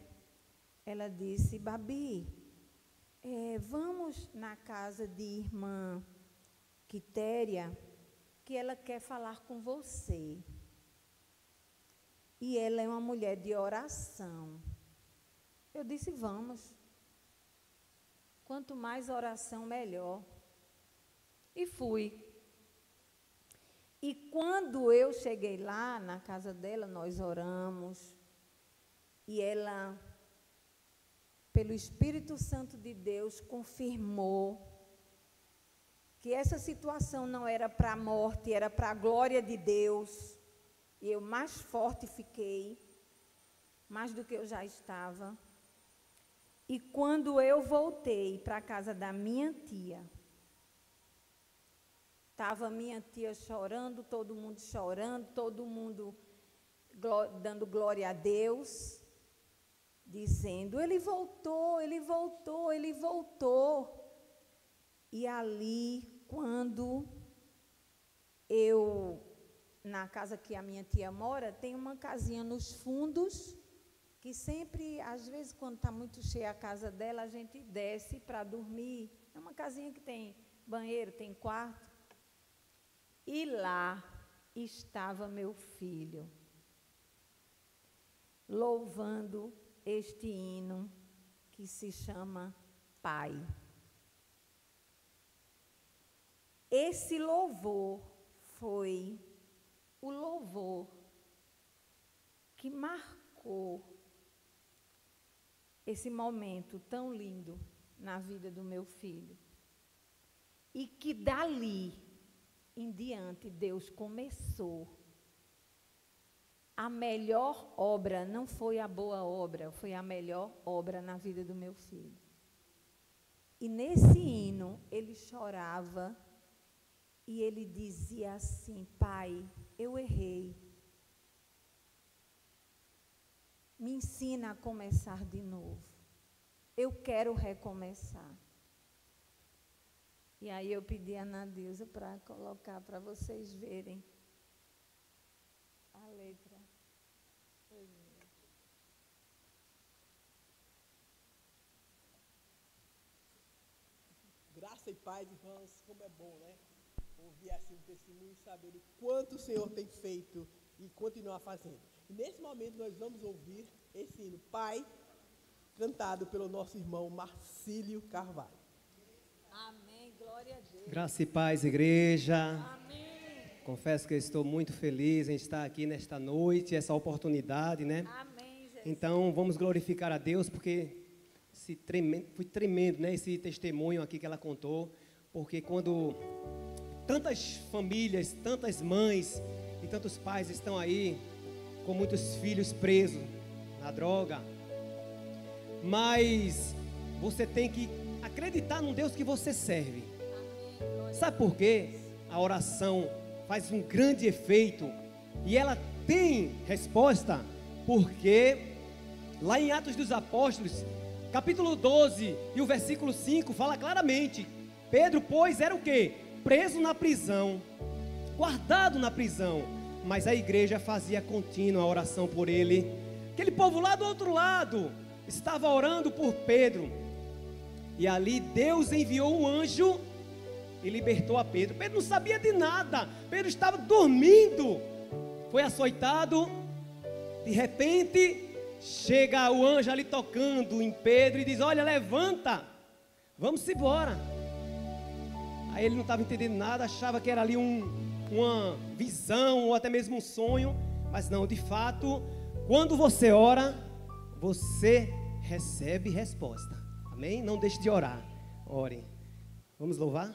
ela disse, Babi, vamos na casa de irmã Quitéria, que ela quer falar com você. E ela é uma mulher de oração. Eu disse, vamos. Quanto mais oração, melhor. E fui. E quando eu cheguei lá, na casa dela, nós oramos. E ela, pelo Espírito Santo de Deus, confirmou que essa situação não era para a morte, era para a glória de Deus. E eu mais forte fiquei, mais do que eu já estava. E quando eu voltei para a casa da minha tia, estava minha tia chorando, todo mundo dando glória a Deus, dizendo, ele voltou, ele voltou, ele voltou. E ali, quando eu, na casa que a minha tia mora, tem uma casinha nos fundos, que sempre, às vezes, quando está muito cheia a casa dela, a gente desce para dormir. É uma casinha que tem banheiro, tem quarto. E lá estava meu filho, louvando este hino que se chama Pai. Esse louvor foi o louvor que marcou esse momento tão lindo na vida do meu filho. E que dali em diante Deus começou. A melhor obra não foi a boa obra, foi a melhor obra na vida do meu filho. E nesse hino ele chorava e ele dizia assim, Pai, eu errei. Me ensina a começar de novo. Eu quero recomeçar. E aí eu pedi a Ana Dilza para colocar, para vocês verem a letra. Graça e paz, irmãos, como é bom, né? Ouvir assim um testemunho e saber o quanto o Senhor tem feito e continuar fazendo. E nesse momento nós vamos ouvir esse hino, Pai, cantado pelo nosso irmão Marcílio Carvalho. Amém, glória a Deus. Graça e paz, igreja. Amém. Confesso que eu estou muito feliz em estar aqui nesta noite, essa oportunidade, né? Amém, Jesus. Então, vamos glorificar a Deus, porque foi tremendo, né? Esse testemunho aqui que ela contou, porque quando tantas famílias, tantas mães e tantos pais estão aí com muitos filhos presos na droga, mas você tem que acreditar num Deus que você serve. Sabe por quê? A oração faz um grande efeito e ela tem resposta, porque lá em Atos dos Apóstolos, capítulo 12 e o versículo 5 fala claramente, Pedro, pois, era o quê? Preso na prisão, guardado na prisão, mas a igreja fazia contínua oração por ele. Aquele povo lá do outro lado estava orando por Pedro, e ali Deus enviou um anjo e libertou a Pedro. Pedro não sabia de nada, Pedro estava dormindo, foi açoitado, De repente, chega o anjo ali tocando em Pedro e diz: olha, levanta, vamos embora. Aí ele não estava entendendo nada, achava que era ali uma visão ou até mesmo um sonho. Mas não, de fato, quando você ora, você recebe resposta. Amém? Não deixe de orar. Ore. Vamos louvar?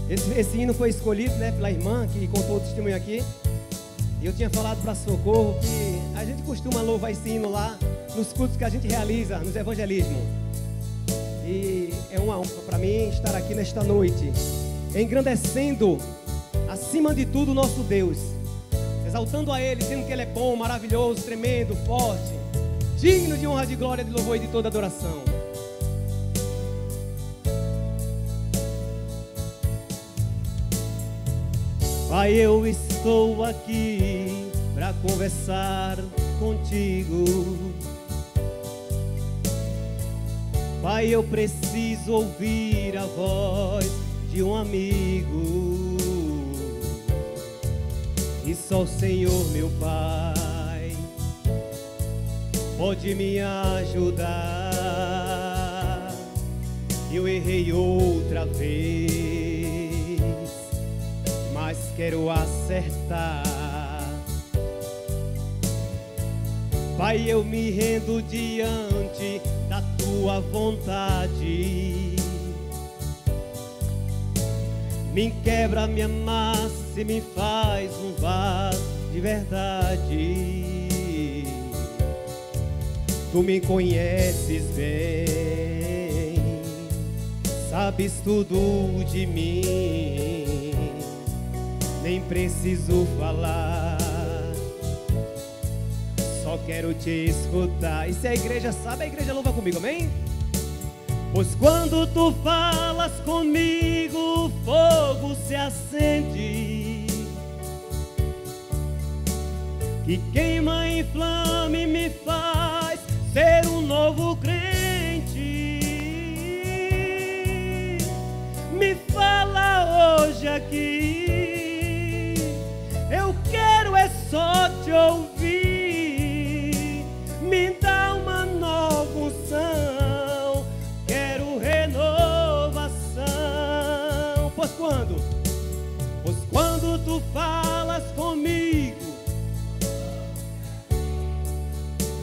Esse hino foi escolhido, né, pela irmã que contou o testemunho aqui. E eu tinha falado para Socorro que a gente costuma louvar esse hino lá nos cultos que a gente realiza, nos evangelismos. E é uma honra para mim estar aqui nesta noite, engrandecendo, acima de tudo, o nosso Deus, exaltando a Ele, dizendo que Ele é bom, maravilhoso, tremendo, forte, digno de honra, de glória, de louvor e de toda adoração. Pai, eu estou aqui para conversar contigo. Pai, eu preciso ouvir a voz de um amigo. E só o Senhor, meu Pai, pode me ajudar. Eu errei outra vez, mas quero acertar. Pai, eu me rendo diante da tua vontade. Me quebra, me amassa e me faz um vaso de verdade. Tu me conheces bem, sabes tudo de mim, nem preciso falar, só quero te escutar. E se a igreja sabe, a igreja louva comigo, amém? Pois quando tu falas comigo, o fogo se acende, que queima, inflama e me faz ser um novo crente. Me fala hoje aqui, eu quero é só te ouvir. Me dá uma nova unção, quero renovação. Pois quando tu falas comigo,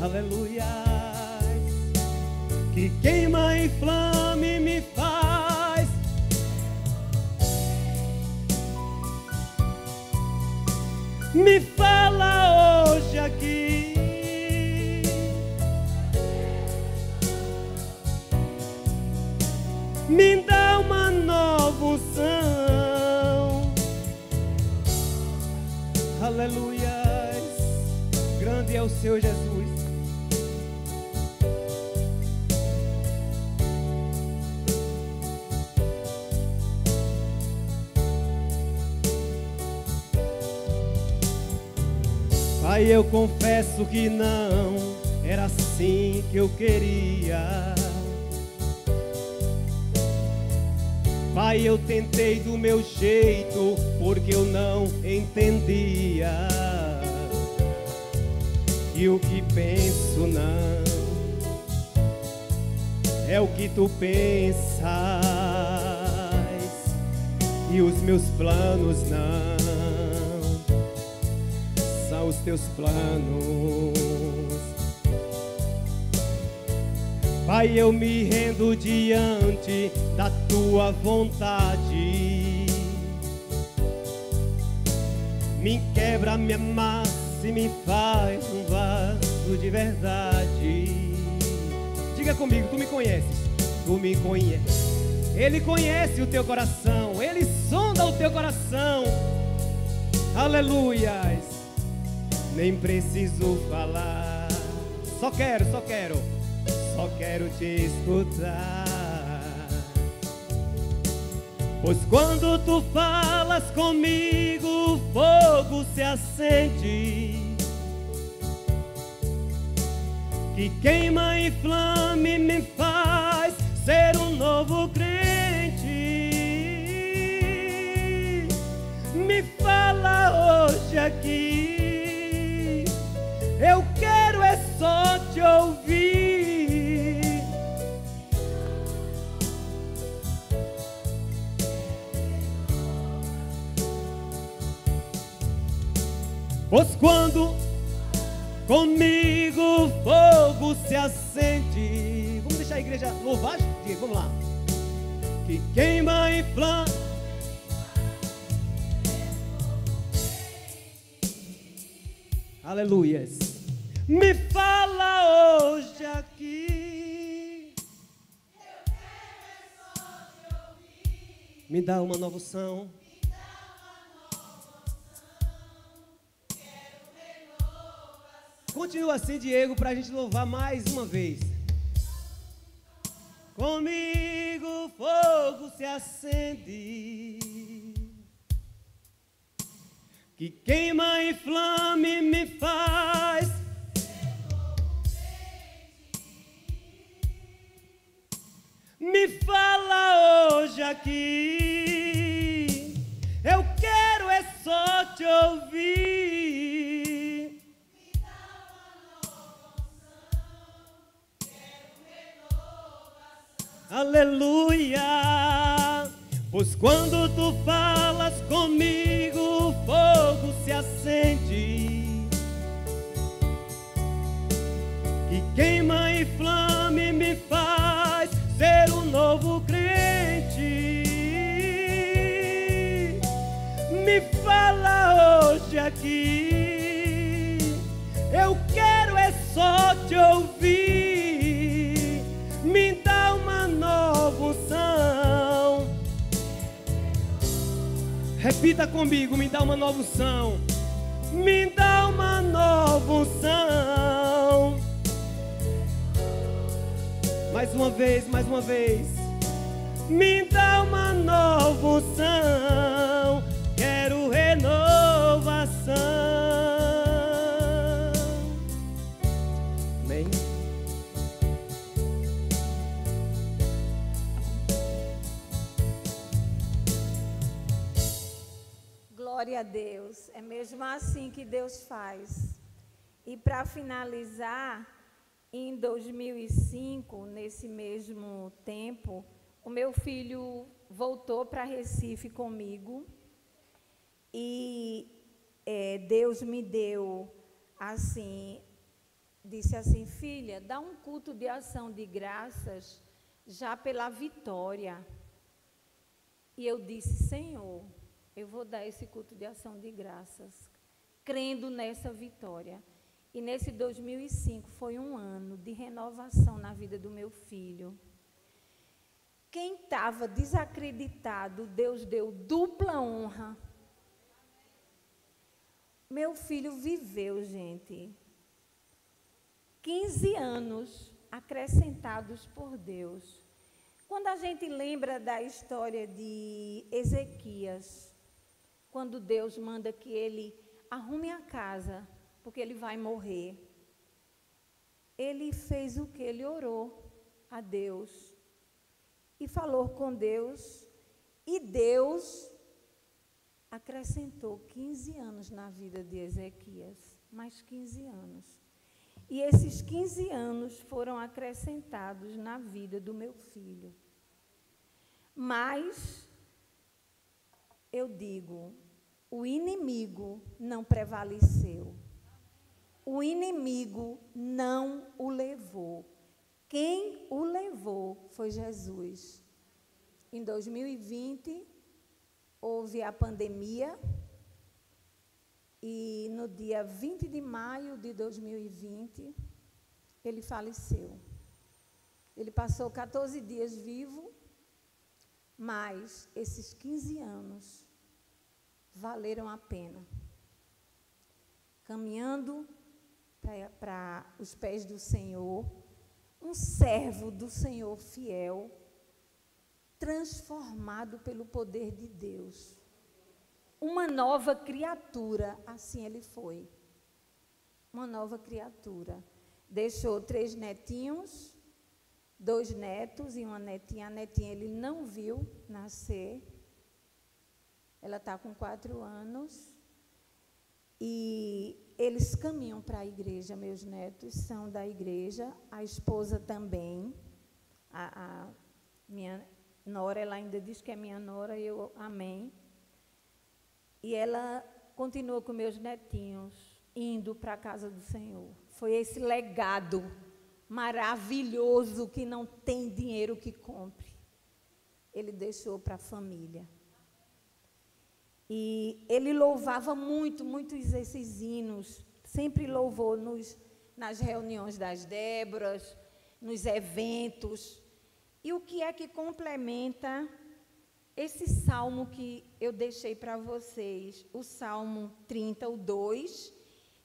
aleluia, que queima, inflama e me faz. Me fala hoje aqui, me dá uma nova unção. Aleluia, grande é o Senhor Jesus. Pai, eu confesso que não era assim que eu queria. Pai, eu tentei do meu jeito, porque eu não entendia. E o que penso não é o que tu pensas, e os meus planos não são os teus planos. Pai, eu me rendo diante da tua vontade. Me quebra, me amassa e me faz um vaso de verdade. Diga comigo, tu me conheces, tu me conheces. Ele conhece o teu coração, Ele sonda o teu coração. Aleluias, nem preciso falar, só quero te escutar. Pois quando tu falas comigo, o fogo se acende, que queima, inflama e me faz ser um novo crente. Pois quando comigo o fogo se acende. Vamos deixar a igreja louvar, Diego, vamos lá. Que queima e flama. Aleluias. Me fala hoje aqui. Me dá uma nova unção. Continua assim, Diego, para a gente louvar mais uma vez. Comigo o fogo se acende, que queima e flame me faz. Me fala hoje aqui, eu quero é só te ouvir. Aleluia, pois quando tu falas comigo o fogo se acende, que queima e flame me faz ser um novo crente. Me fala hoje aqui, eu quero é só te ouvir. Me dá uma nova unção. Repita comigo, me dá uma nova unção. Me dá uma nova unção. Mais uma vez, mais uma vez. Me dá uma nova unção. Quero renovação. Amém. Glória a Deus. É mesmo assim que Deus faz. E para finalizar, em 2005, nesse mesmo tempo, o meu filho voltou para Recife comigo e Deus me deu assim, disse assim: filha, dá um culto de ação de graças já pela vitória. E eu disse: Senhor, eu vou dar esse culto de ação de graças, crendo nessa vitória. E nesse 2005 foi um ano de renovação na vida do meu filho. Quem estava desacreditado, Deus deu dupla honra. Meu filho viveu, gente, 15 anos acrescentados por Deus. Quando a gente lembra da história de Ezequias, quando Deus manda que ele arrume a casa, porque ele vai morrer, ele fez o que? Ele orou a Deus e falou com Deus, e Deus acrescentou 15 anos na vida de Ezequias, mais 15 anos. E esses 15 anos foram acrescentados na vida do meu filho. Mas, eu digo, o inimigo não prevaleceu. O inimigo não o levou. Quem o levou foi Jesus. Em 2020, houve a pandemia, e no dia 20 de maio de 2020, ele faleceu. Ele passou 14 dias vivo, mas esses 15 anos valeram a pena. Caminhando para os pés do Senhor, um servo do Senhor fiel, transformado pelo poder de Deus. Uma nova criatura, assim ele foi. Uma nova criatura. Deixou 3 netinhos, 2 netos e uma netinha. A netinha ele não viu nascer. Ela está com 4 anos. E eles caminham para a igreja, meus netos são da igreja. A esposa também. A minha nora, ela ainda diz que é minha nora, e eu amém. E ela continuo com meus netinhos, indo para a casa do Senhor. Foi esse legado maravilhoso que não tem dinheiro que compre. Ele deixou para a família. E ele louvava muito esses hinos, sempre louvou nas reuniões das Déboras, nos eventos. E o que é que complementa esse salmo que eu deixei para vocês? O Salmo 30, o 2.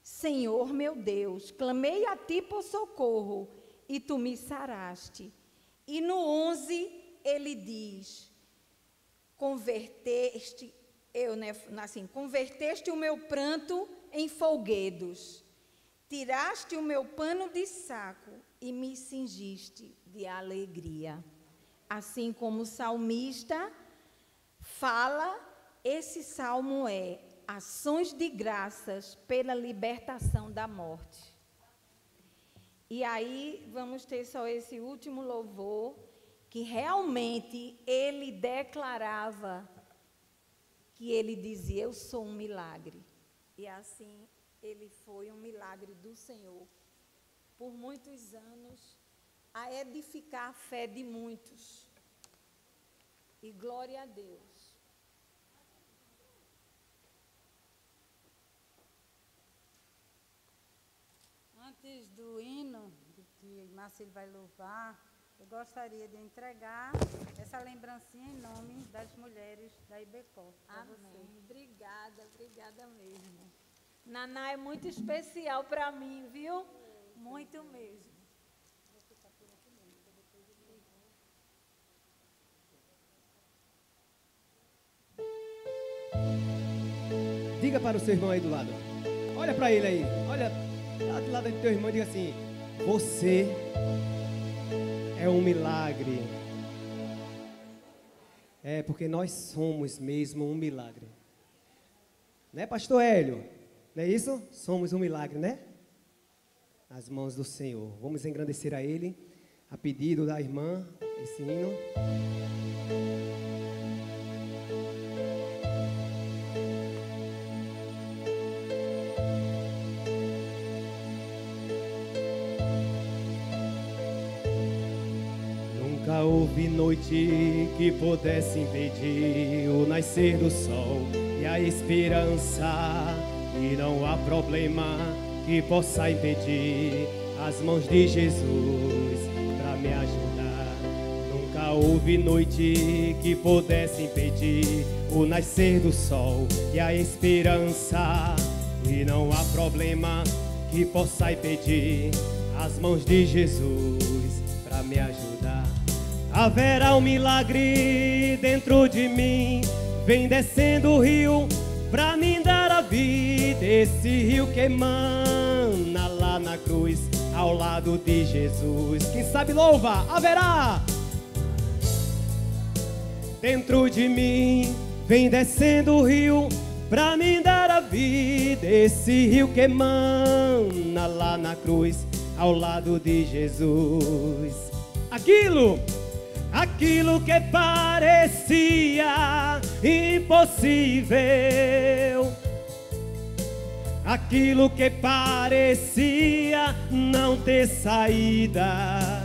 Senhor meu Deus, clamei a ti por socorro, e tu me saraste. E no 11, ele diz, converteste o meu pranto em folguedos, tiraste o meu pano de saco e me cingiste de alegria. Assim como o salmista fala, esse salmo é ações de graças pela libertação da morte. E aí vamos ter só esse último louvor, que realmente ele declarava, que ele dizia, eu sou um milagre. E assim, ele foi um milagre do Senhor, por muitos anos, a edificar a fé de muitos. E glória a Deus. Antes do hino, que Marcelo vai louvar, eu gostaria de entregar essa lembrancinha em nome das mulheres da IBECOR. Amém. Obrigada mesmo. Naná é muito especial para mim, viu? Muito mesmo. Diga para o seu irmão aí do lado. Olha para ele aí. Olha lá do lado do teu irmão e diga assim: você é um milagre. É, porque nós somos mesmo um milagre. Né, pastor Hélio? Não é isso? Somos um milagre, né? Nas mãos do Senhor. Vamos engrandecer a Ele, a pedido da irmã, esse hino. Nunca houve noite que pudesse impedir o nascer do sol e a esperança, e não há problema que possa impedir as mãos de Jesus para me ajudar. Nunca houve noite que pudesse impedir o nascer do sol e a esperança, e não há problema que possa impedir as mãos de Jesus para me ajudar. Haverá um milagre dentro de mim, vem descendo o rio pra me dar a vida. Esse rio que emana lá na cruz, ao lado de Jesus. Quem sabe louva, haverá dentro de mim, vem descendo o rio pra me dar a vida. Esse rio que emana lá na cruz, ao lado de Jesus. Aquilo que parecia impossível, aquilo que parecia não ter saída,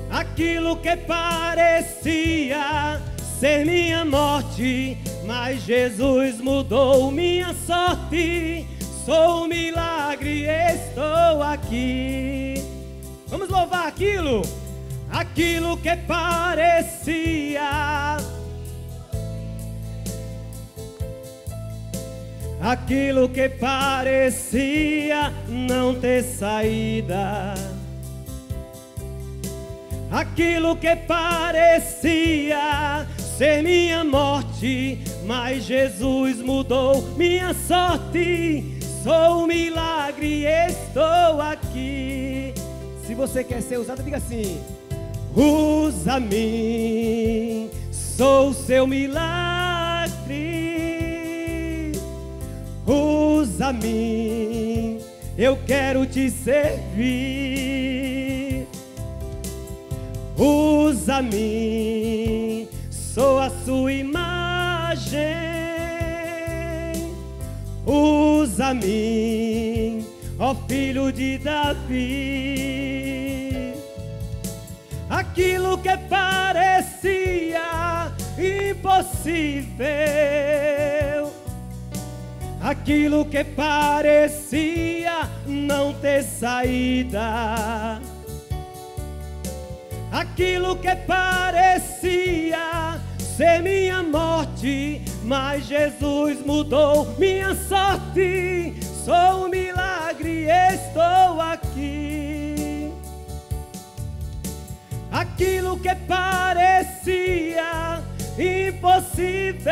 aquilo que parecia ser minha morte, mas Jesus mudou minha sorte. Sou um milagre, estou aqui. Vamos louvar aquilo que parecia, aquilo que parecia não ter saída, aquilo que parecia ser minha morte, mas Jesus mudou minha sorte. Sou um milagre, estou aqui. Se você quer ser usado, diga assim: usa-me, sou seu milagre. Usa-me, eu quero te servir. Usa-me, sou a sua imagem. quantos a mim, ó filho de Davi, aquilo que parecia impossível, aquilo que parecia não ter saída, aquilo que parecia ser minha morte, mas Jesus mudou minha sorte. Sou um milagre, estou aqui. Aquilo que parecia impossível,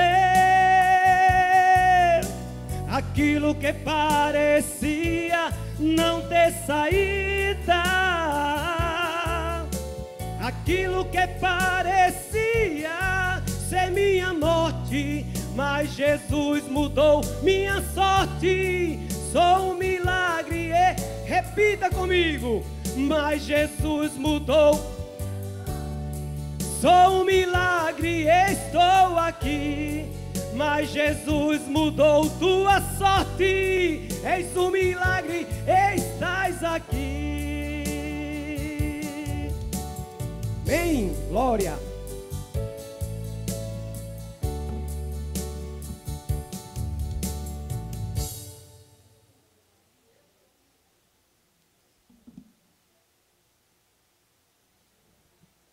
aquilo que parecia não ter saída, aquilo que parecia ser minha morte, mas Jesus mudou minha sorte. Sou um milagre, repita comigo, mas Jesus mudou. Sou um milagre, estou aqui, mas Jesus mudou tua sorte. És um milagre, estás aqui. Bem, glória.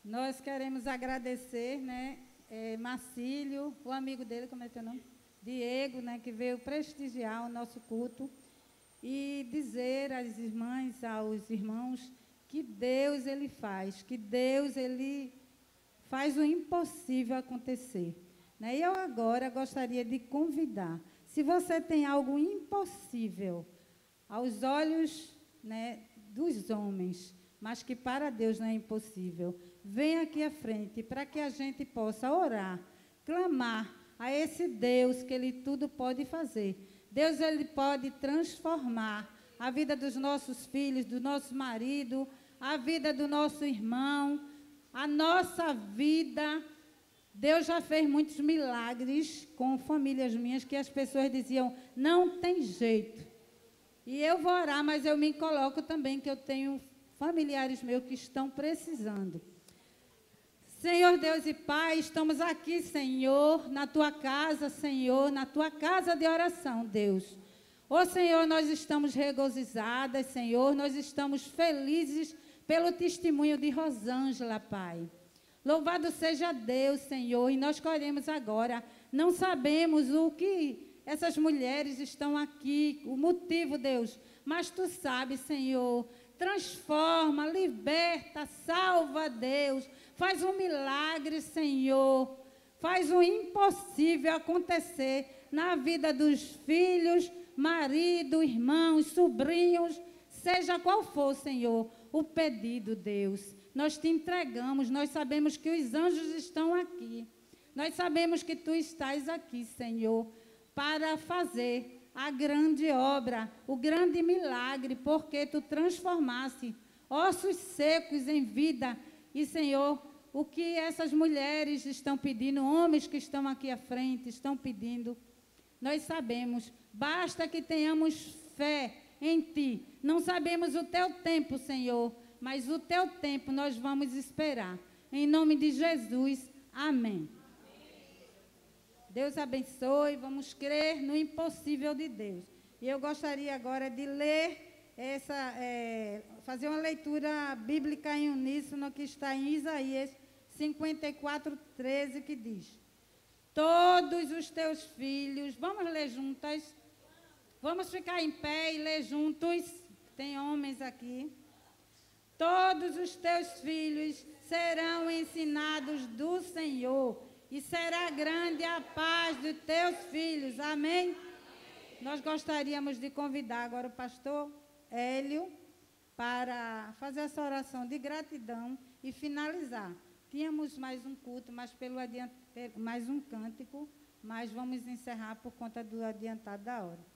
Nós queremos agradecer, né, Marcílio, o amigo dele, como é teu nome? Diego, né, que veio prestigiar o nosso culto e dizer às irmãs, aos irmãos, que Deus, Ele faz, que Deus, Ele faz o impossível acontecer. Né? E eu agora gostaria de convidar, se você tem algo impossível aos olhos, né, dos homens, mas que para Deus não é impossível, venha aqui à frente para que a gente possa orar, clamar a esse Deus que Ele tudo pode fazer. Deus, Ele pode transformar a vida dos nossos filhos, do nosso marido, a vida do nosso irmão, a nossa vida. Deus já fez muitos milagres com famílias minhas que as pessoas diziam, não tem jeito. E eu vou orar, mas eu me coloco também que eu tenho familiares meus que estão precisando. Senhor Deus e Pai, estamos aqui, Senhor, na Tua casa, Senhor, na Tua casa de oração, Deus. Ô Senhor, nós estamos regozijadas, Senhor, nós estamos felizes pelo testemunho de Rosângela, Pai. Louvado seja Deus, Senhor, e nós queremos agora, não sabemos o que essas mulheres estão aqui, o motivo, Deus, mas Tu sabes, Senhor. Transforma, liberta, salva, Deus. Faz um milagre, Senhor. Faz o impossível acontecer na vida dos filhos, marido, irmãos, sobrinhos, seja qual for, Senhor, o pedido, Deus. Nós te entregamos, nós sabemos que os anjos estão aqui. Nós sabemos que Tu estás aqui, Senhor, para fazer a grande obra, o grande milagre, porque Tu transformaste ossos secos em vida. E, Senhor, o que essas mulheres estão pedindo, homens que estão aqui à frente estão pedindo, nós sabemos, basta que tenhamos fé em Ti. Não sabemos o Teu tempo, Senhor, mas o Teu tempo nós vamos esperar. Em nome de Jesus, amém. Deus abençoe, vamos crer no impossível de Deus. E eu gostaria agora de ler fazer uma leitura bíblica em uníssono que está em Isaías 54:13, que diz: todos os teus filhos, vamos ler juntas? Vamos ficar em pé e ler juntos? Tem homens aqui. Todos os teus filhos serão ensinados do Senhor, e será grande a paz dos teus filhos. Amém? Amém? Nós gostaríamos de convidar agora o pastor Hélio para fazer essa oração de gratidão e finalizar. Tínhamos mais um culto, mais um cântico, mas vamos encerrar por conta do adiantado da hora.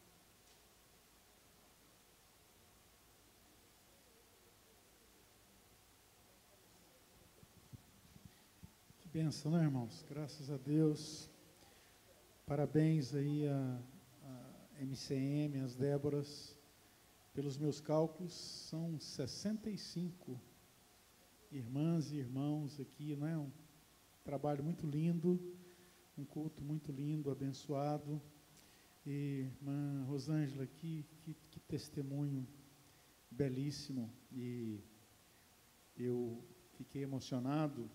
Bênção, né, irmãos? Graças a Deus. Parabéns aí a MCM, as Déboras, pelos meus cálculos, são 65 irmãs e irmãos aqui, não é? Um trabalho muito lindo, um culto muito lindo, abençoado. E, irmã Rosângela, que testemunho belíssimo. E eu fiquei emocionado,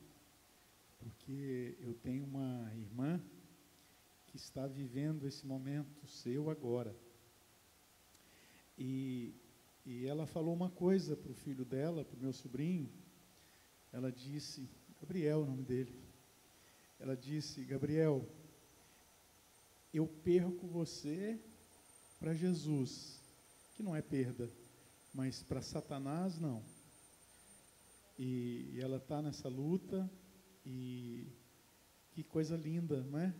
porque eu tenho uma irmã que está vivendo esse momento seu agora. E ela falou uma coisa para o filho dela, para o meu sobrinho. Ela disse, Gabriel, o nome dele. Ela disse, Gabriel, eu perco você para Jesus, que não é perda, mas para Satanás não. E ela está nessa luta, e que coisa linda, não é?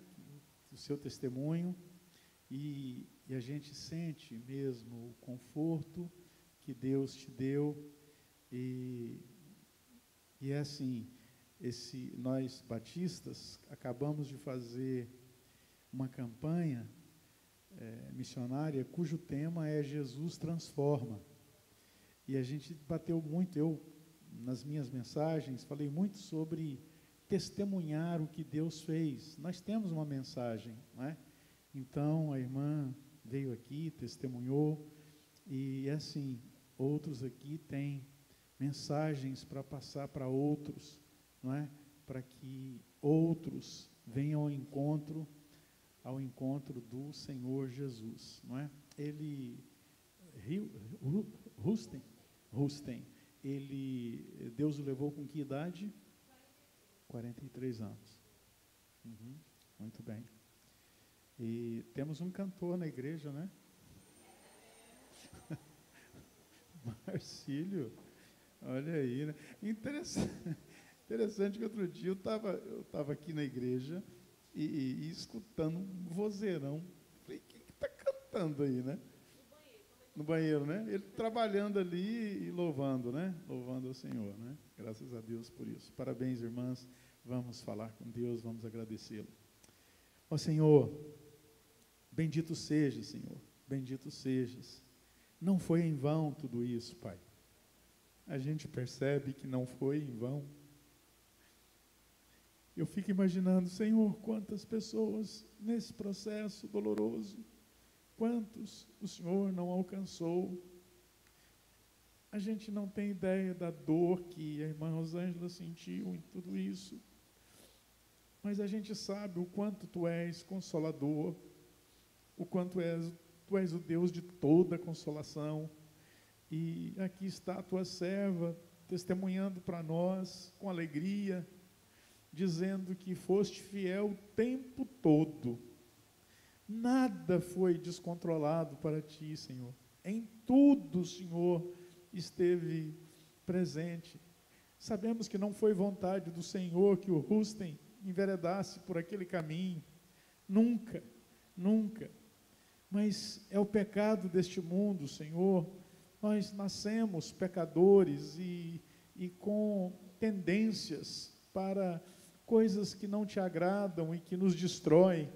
O seu testemunho, e a gente sente mesmo o conforto que Deus te deu, e é assim, nós batistas acabamos de fazer uma campanha missionária cujo tema é Jesus Transforma, e a gente bateu muito, eu nas minhas mensagens falei muito sobre testemunhar o que Deus fez. Nós temos uma mensagem, não é? Então a irmã veio aqui, testemunhou, e assim, outros aqui têm mensagens para passar para outros, não é? Para que outros venham ao encontro do Senhor Jesus, não é? Rustem, Deus o levou com que idade? 43 anos. Muito bem. E temos um cantor na igreja, né? Marcílio, olha aí, né? Interessante que outro dia eu estava aqui na igreja e escutando um vozeirão. Falei, quem que está cantando aí, né? No banheiro, né? Ele trabalhando ali e louvando, né? Louvando ao Senhor, né? Graças a Deus por isso. Parabéns, irmãs. Vamos falar com Deus, vamos agradecê-lo. Ó Senhor, bendito seja, Senhor. Bendito sejas. Não foi em vão tudo isso, Pai. A gente percebe que não foi em vão. Eu fico imaginando, Senhor, quantas pessoas nesse processo doloroso, quantos o Senhor não alcançou. A gente não tem ideia da dor que a irmã Rosângela sentiu em tudo isso, mas a gente sabe o quanto Tu és consolador, o quanto Tu és o Deus de toda consolação, e aqui está a Tua serva, testemunhando para nós, com alegria, dizendo que foste fiel o tempo todo. Nada foi descontrolado para Ti, Senhor. Em tudo, Senhor, esteve presente. Sabemos que não foi vontade do Senhor que o Rustem enveredasse por aquele caminho. Nunca, nunca. Mas é o pecado deste mundo, Senhor. Nós nascemos pecadores e com tendências para coisas que não Te agradam e que nos destroem.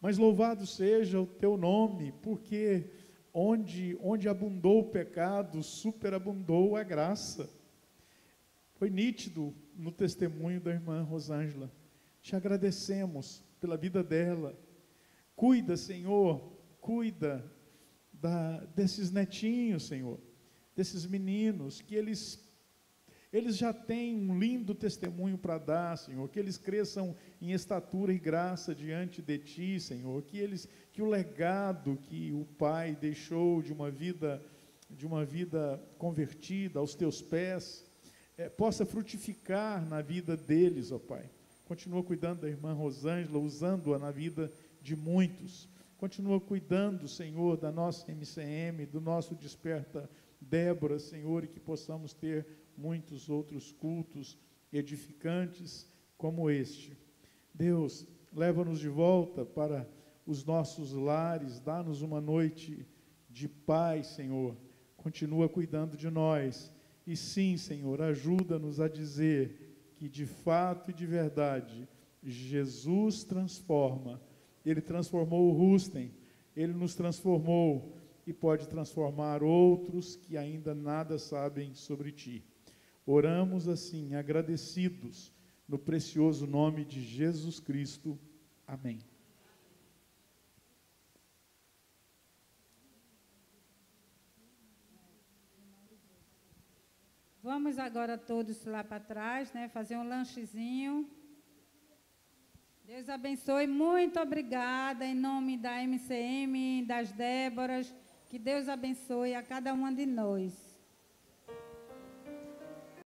Mas louvado seja o Teu nome, porque onde abundou o pecado, superabundou a graça. Foi nítido no testemunho da irmã Rosângela. Te agradecemos pela vida dela. Cuida, Senhor, cuida desses netinhos, Senhor, desses meninos, que eles já têm um lindo testemunho para dar, Senhor, que eles cresçam em estatura e graça diante de Ti, Senhor, que o legado que o Pai deixou de uma vida convertida aos Teus pés, possa frutificar na vida deles, ó Pai. Continua cuidando da irmã Rosângela, usando-a na vida de muitos. Continua cuidando, Senhor, da nossa MCM, do nosso Desperta Débora, Senhor, e que possamos ter muitos outros cultos edificantes como este. Deus, leva-nos de volta para os nossos lares, dá-nos uma noite de paz, Senhor. Continua cuidando de nós. E sim, Senhor, ajuda-nos a dizer que de fato e de verdade, Jesus transforma. Ele transformou o Rustem, Ele nos transformou e pode transformar outros que ainda nada sabem sobre Ti. Oramos assim, agradecidos, no precioso nome de Jesus Cristo. Amém. Vamos agora todos lá para trás, né? Fazer um lanchezinho. Deus abençoe. Muito obrigada em nome da MCM, das Déboras. Que Deus abençoe a cada uma de nós.